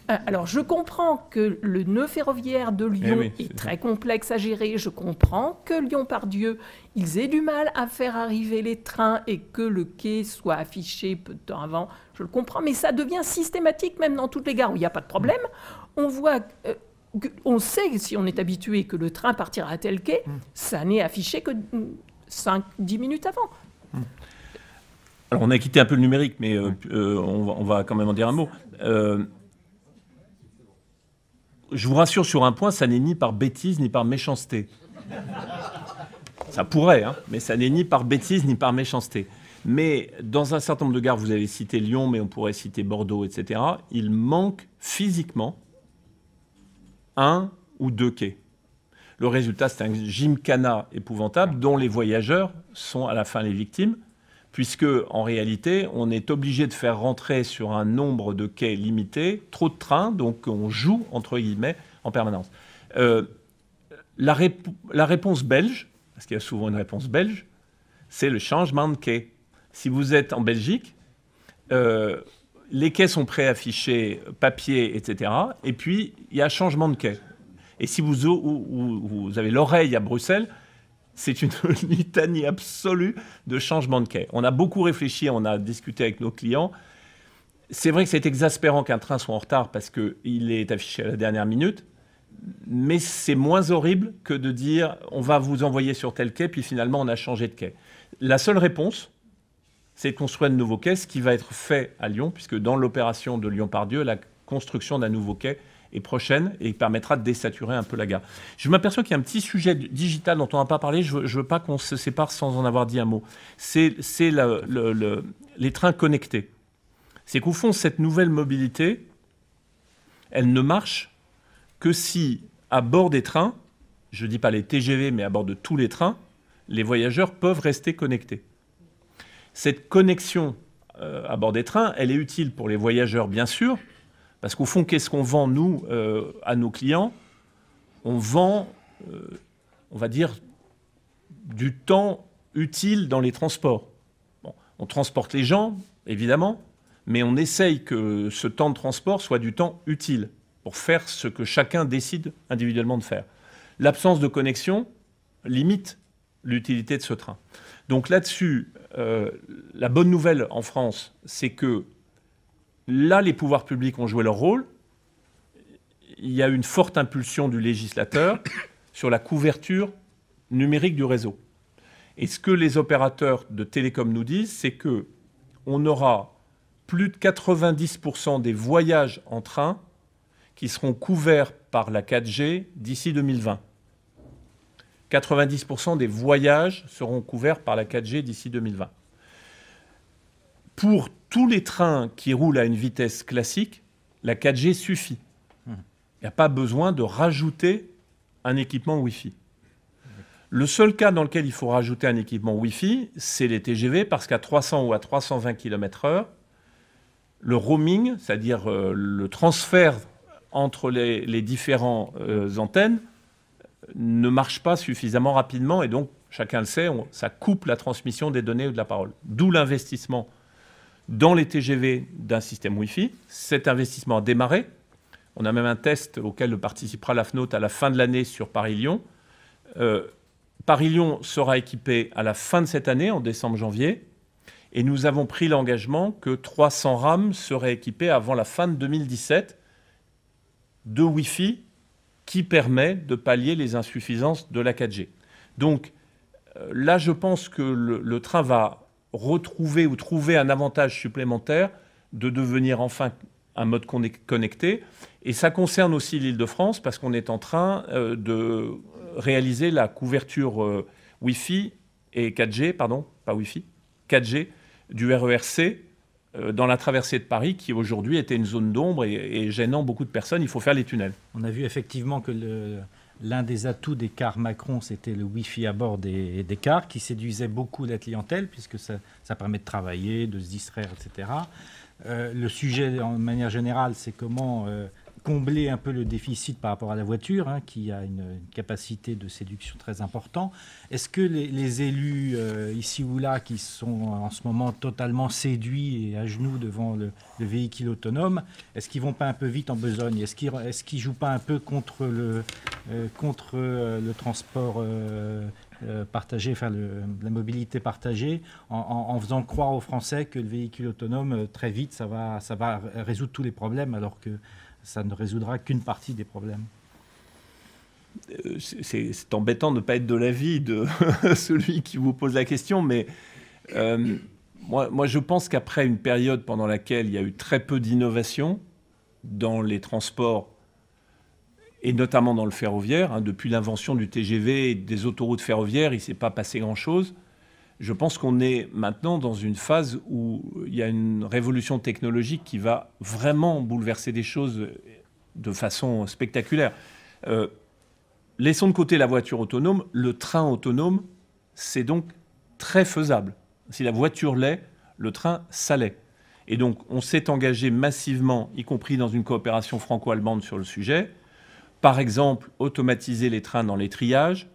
Alors, je comprends que le nœud ferroviaire de Lyon est très complexe à gérer. Je comprends que Lyon-Part-Dieu, ils aient du mal à faire arriver les trains et que le quai soit affiché peu de temps avant. Je le comprends, mais ça devient systématique même dans toutes les gares où il n'y a pas de problème. On voit... on sait, si on est habitué, que le train partira à tel quai, ça n'est affiché que 5-10 minutes avant. Alors, on a quitté un peu le numérique, mais on va quand même en dire un mot. Je vous rassure sur un point, ça n'est ni par bêtise ni par méchanceté. Ça pourrait, hein, mais ça n'est ni par bêtise ni par méchanceté. Mais dans un certain nombre de gares, vous avez cité Lyon, mais on pourrait citer Bordeaux, etc., il manque physiquement 1 ou 2 quais. Le résultat, c'est un gymkhana épouvantable dont les voyageurs sont à la fin les victimes, puisque en réalité, on est obligé de faire rentrer sur un nombre de quais limité trop de trains, donc on joue, entre guillemets, en permanence. La réponse belge, parce qu'il y a souvent une réponse belge, c'est le changement de quai. Si vous êtes en Belgique, les quais sont préaffichés, papier, etc. Et puis, il y a changement de quai. Et si vous avez l'oreille à Bruxelles, c'est une litanie absolue de changement de quai. On a beaucoup réfléchi, on a discuté avec nos clients. C'est vrai que c'est exaspérant qu'un train soit en retard parce qu'il est affiché à la dernière minute, mais c'est moins horrible que de dire on va vous envoyer sur tel quai, puis finalement on a changé de quai. La seule réponse, c'est de construire de nouveaux quais, ce qui va être fait à Lyon, puisque dans l'opération de Lyon-Part-Dieu, la construction d'un nouveau quai est prochaine et permettra de désaturer un peu la gare. Je m'aperçois qu'il y a un petit sujet digital dont on n'a pas parlé, je ne veux pas qu'on se sépare sans en avoir dit un mot. C'est les trains connectés. C'est qu'au fond, cette nouvelle mobilité, elle ne marche que si, à bord des trains, je ne dis pas les TGV, mais à bord de tous les trains, les voyageurs peuvent rester connectés. Cette connexion à bord des trains, elle est utile pour les voyageurs, bien sûr, parce qu'au fond, qu'est-ce qu'on vend, nous, à nos clients? On vend, on va dire, du temps utile dans les transports. Bon, on transporte les gens, évidemment, mais on essaye que ce temps de transport soit du temps utile pour faire ce que chacun décide individuellement de faire. L'absence de connexion limite l'utilité de ce train. Donc là-dessus, la bonne nouvelle en France, c'est que là, les pouvoirs publics ont joué leur rôle. Il y a une forte impulsion du législateur sur la couverture numérique du réseau. Et ce que les opérateurs de télécom nous disent, c'est qu'on aura plus de 90% des voyages en train qui seront couverts par la 4G d'ici 2020. 90% des voyages seront couverts par la 4G d'ici 2020. Pour tous les trains qui roulent à une vitesse classique, la 4G suffit. Il n'y a pas besoin de rajouter un équipement Wi-Fi. Le seul cas dans lequel il faut rajouter un équipement Wi-Fi, c'est les TGV, parce qu'à 300 ou à 320 km/h, le roaming, c'est-à-dire le transfert entre les différentes antennes, ne marche pas suffisamment rapidement, et donc, chacun le sait, ça coupe la transmission des données ou de la parole. D'où l'investissement dans les TGV d'un système Wi-Fi. Cet investissement a démarré. On a même un test auquel participera la FNOT à la fin de l'année sur Paris-Lyon. Paris-Lyon sera équipé à la fin de cette année, en décembre-janvier. Et nous avons pris l'engagement que 300 rames seraient équipées avant la fin de 2017 de Wi-Fi qui permet de pallier les insuffisances de la 4G. Donc là, je pense que le train va retrouver ou trouver un avantage supplémentaire de devenir enfin un mode connecté. Et ça concerne aussi l'Île-de-France parce qu'on est en train de réaliser la couverture Wi-Fi et 4G, pardon, pas Wi-Fi, 4G du RER-C dans la traversée de Paris qui aujourd'hui était une zone d'ombre et gênant beaucoup de personnes. Il faut faire les tunnels. On a vu effectivement que l'un des atouts des cars Macron, c'était le Wi-Fi à bord des cars qui séduisait beaucoup la clientèle puisque ça permet de travailler, de se distraire, etc. Le sujet, en manière générale, c'est comment combler un peu le déficit par rapport à la voiture, hein, qui a une capacité de séduction très importante. Est-ce que les élus, ici ou là, qui sont en ce moment totalement séduits et à genoux devant le véhicule autonome, est-ce qu'ils ne vont pas un peu vite en besogne? Est-ce qu'ils ne jouent pas un peu contre le transport partagé, enfin la mobilité partagée, en faisant croire aux Français que le véhicule autonome, très vite, ça va résoudre tous les problèmes, alors que ça ne résoudra qu'une partie des problèmes? C'est embêtant de ne pas être de l'avis de celui qui vous pose la question, mais moi je pense qu'après une période pendant laquelle il y a eu très peu d'innovation dans les transports, et notamment dans le ferroviaire, hein, depuis l'invention du TGV et des autoroutes ferroviaires, il ne s'est pas passé grand-chose. Je pense qu'on est maintenant dans une phase où il y a une révolution technologique qui va vraiment bouleverser des choses de façon spectaculaire. Laissons de côté la voiture autonome. Le train autonome, c'est donc très faisable. Si la voiture l'est, le train, ça l'est. Et donc, on s'est engagé massivement, y compris dans une coopération franco-allemande sur le sujet. Par exemple, automatiser les trains dans les triages.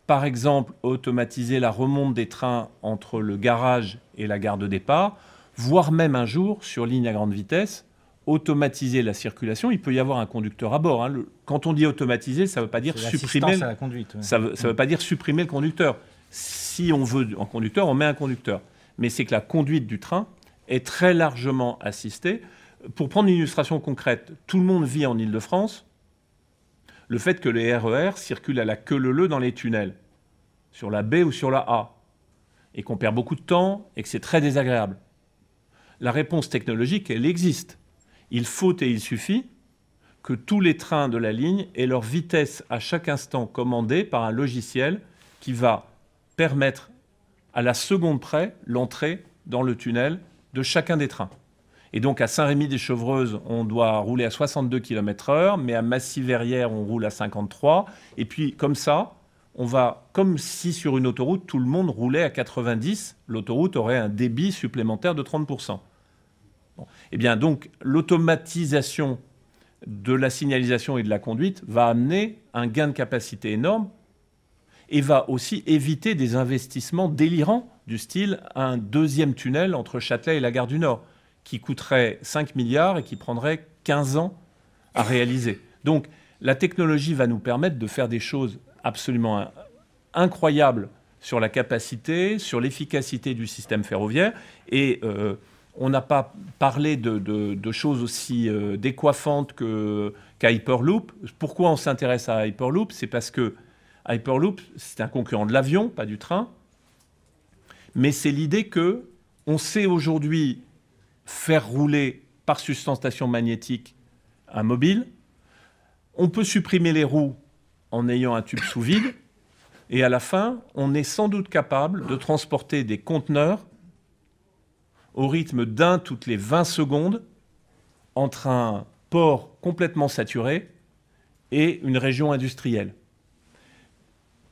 Par exemple, automatiser la remonte des trains entre le garage et la gare de départ, voire même un jour, sur ligne à grande vitesse, automatiser la circulation. Il peut y avoir un conducteur à bord. Hein. Quand on dit automatiser, ça ne veut pas dire supprimer. À la conduite, ouais. Ça veut pas dire supprimer le conducteur. Si on veut un conducteur, on met un conducteur. Mais c'est que la conduite du train est très largement assistée. Pour prendre une illustration concrète, tout le monde vit en Île-de-France le fait que les RER circulent à la queue leu-leu dans les tunnels, sur la B ou sur la A, et qu'on perd beaucoup de temps et que c'est très désagréable. La réponse technologique, elle existe. Il faut et il suffit que tous les trains de la ligne aient leur vitesse à chaque instant commandée par un logiciel qui va permettre à la seconde près l'entrée dans le tunnel de chacun des trains. Et donc à Saint-Rémy-des-Chevreuses, on doit rouler à 62 km/h, mais à Massy-Verrières, on roule à 53. Et puis comme ça, on va, comme si sur une autoroute, tout le monde roulait à 90, l'autoroute aurait un débit supplémentaire de 30%. Bon. Eh bien donc, l'automatisation de la signalisation et de la conduite va amener un gain de capacité énorme et va aussi éviter des investissements délirants du style un deuxième tunnel entre Châtelet et la gare du Nord, qui coûterait 5 milliards et qui prendrait 15 ans à réaliser. Donc la technologie va nous permettre de faire des choses absolument incroyables sur la capacité, sur l'efficacité du système ferroviaire. Et on n'a pas parlé de choses aussi décoiffantes qu'à Hyperloop. Pourquoi on s'intéresse à Hyperloop? C'est parce que Hyperloop, c'est un concurrent de l'avion, pas du train. Mais c'est l'idée qu'on sait aujourd'hui faire rouler par sustentation magnétique un mobile. On peut supprimer les roues en ayant un tube sous vide. Et à la fin, on est sans doute capable de transporter des conteneurs au rythme d'un toutes les 20 secondes entre un port complètement saturé et une région industrielle.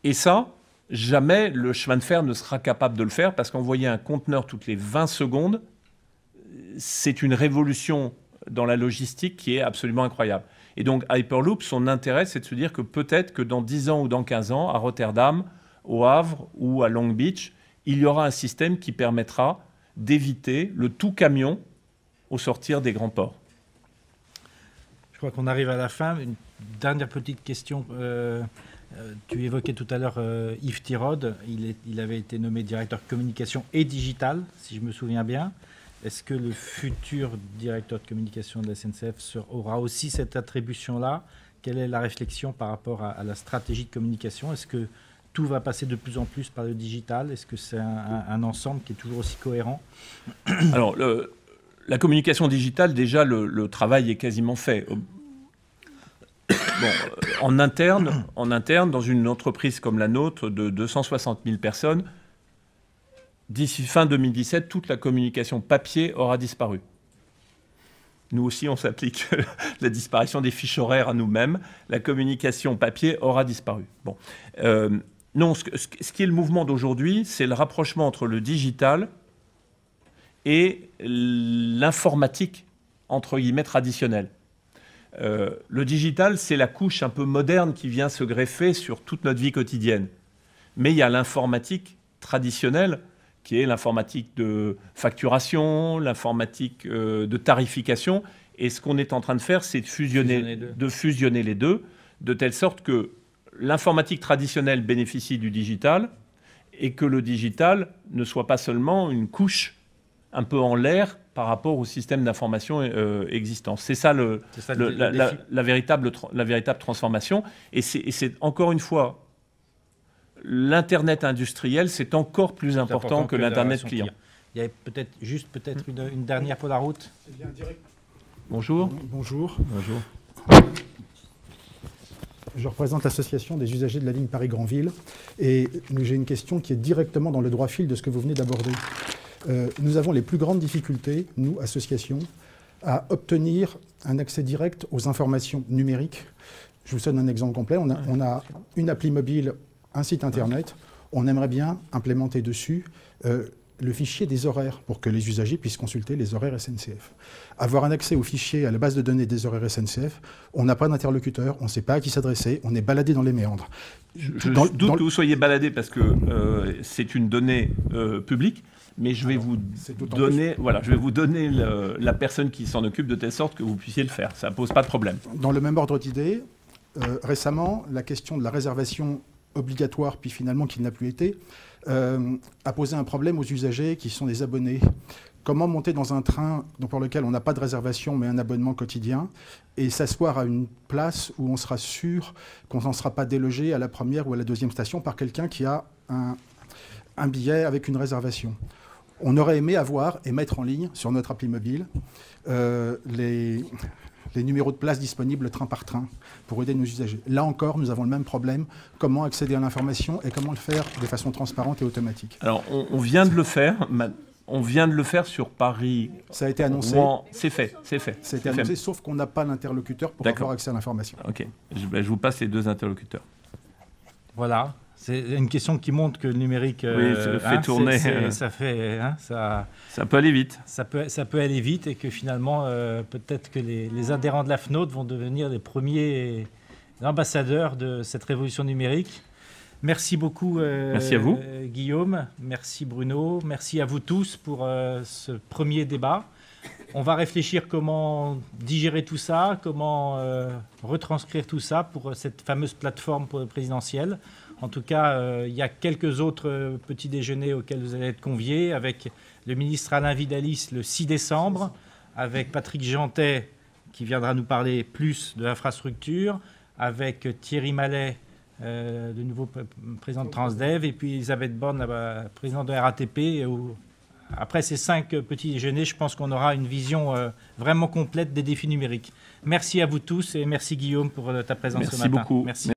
Et ça, jamais le chemin de fer ne sera capable de le faire parce qu'envoyer un conteneur toutes les 20 secondes, c'est une révolution dans la logistique qui est absolument incroyable. Et donc Hyperloop, son intérêt, c'est de se dire que peut-être que dans 10 ans ou dans 15 ans, à Rotterdam, au Havre ou à Long Beach, il y aura un système qui permettra d'éviter le tout camion au sortir des grands ports. Je crois qu'on arrive à la fin. Une dernière petite question. Tu évoquais tout à l'heure Yves Tirode, il avait été nommé directeur communication et digital, si je me souviens bien. Est-ce que le futur directeur de communication de la SNCF aura aussi cette attribution-là? Quelle est la réflexion par rapport à la stratégie de communication? Est-ce que tout va passer de plus en plus par le digital? Est-ce que c'est un ensemble qui est toujours aussi cohérent? Alors, la communication digitale, déjà, le travail est quasiment fait. Bon, en interne, dans une entreprise comme la nôtre de 260 000 personnes, d'ici fin 2017, toute la communication papier aura disparu. Nous aussi, on s'applique la disparition des fiches horaires à nous-mêmes. La communication papier aura disparu. Bon. Non, ce qui est le mouvement d'aujourd'hui, c'est le rapprochement entre le digital et l'informatique, entre guillemets, traditionnelle. Le digital, c'est la couche un peu moderne qui vient se greffer sur toute notre vie quotidienne. Mais il y a l'informatique traditionnelle, qui est l'informatique de facturation, l'informatique de tarification. Et ce qu'on est en train de faire, c'est de fusionner les deux, de telle sorte que l'informatique traditionnelle bénéficie du digital et que le digital ne soit pas seulement une couche un peu en l'air par rapport au système d'information existant. C'est ça, la véritable transformation. Et c'est encore une fois, l'Internet industriel, c'est encore plus important que l'Internet client. Il y avait peut-être une dernière pour la route. Bonjour. Bonjour. Bonjour. Je représente l'association des usagers de la ligne Paris-Granville et j'ai une question qui est directement dans le droit fil de ce que vous venez d'aborder. Nous avons les plus grandes difficultés, nous, associations, à obtenir un accès direct aux informations numériques. Je vous donne un exemple complet. On a une appli mobile, un site internet. On aimerait bien implémenter dessus le fichier des horaires pour que les usagers puissent consulter les horaires SNCF. Avoir un accès au fichier, à la base de données des horaires SNCF, on n'a pas d'interlocuteur, on ne sait pas à qui s'adresser, on est baladé dans les méandres. Je doute que vous soyez baladé parce que c'est une donnée publique, mais je vais vous donner, la personne qui s'en occupe de telle sorte que vous puissiez le faire. Ça ne pose pas de problème. Dans le même ordre d'idées, récemment, la question de la réservation obligatoire, puis finalement qui n'a plus été, a posé un problème aux usagers qui sont des abonnés. Comment monter dans un train pour lequel on n'a pas de réservation mais un abonnement quotidien et s'asseoir à une place où on sera sûr qu'on n'en sera pas délogé à la première ou à la deuxième station par quelqu'un qui a un billet avec une réservation. On aurait aimé avoir et mettre en ligne sur notre appli mobile les numéros de place disponibles train par train pour aider nos usagers. Là encore, nous avons le même problème. Comment accéder à l'information et comment le faire de façon transparente et automatique? Alors, on vient de le faire. On vient de le faire sur Paris. Ça a été annoncé. C'est fait. Ça a été annoncé, sauf qu'on n'a pas l'interlocuteur pour avoir accès à l'information. OK. Je vous passe les deux interlocuteurs. Voilà. C'est une question qui montre que le numérique fait tourner. Ça peut aller vite. Ça peut aller vite et que finalement, peut-être que les adhérents de la FNOT vont devenir les premiers ambassadeurs de cette révolution numérique. Merci beaucoup, merci à vous. Guillaume. Merci Bruno. Merci à vous tous pour ce premier débat. On va réfléchir comment digérer tout ça, comment retranscrire tout ça pour cette fameuse plateforme pour le présidentiel. En tout cas, il y a quelques autres petits déjeuners auxquels vous allez être conviés avec le ministre Alain Vidalis le 6 décembre, avec Patrick Jeantet qui viendra nous parler plus de l'infrastructure, avec Thierry Mallet, le nouveau président de Transdev, et puis Elisabeth Borne, la présidente de RATP. Après ces 5 petits déjeuners, je pense qu'on aura une vision vraiment complète des défis numériques. Merci à vous tous et merci Guillaume pour ta présence ce matin. Merci beaucoup. Merci.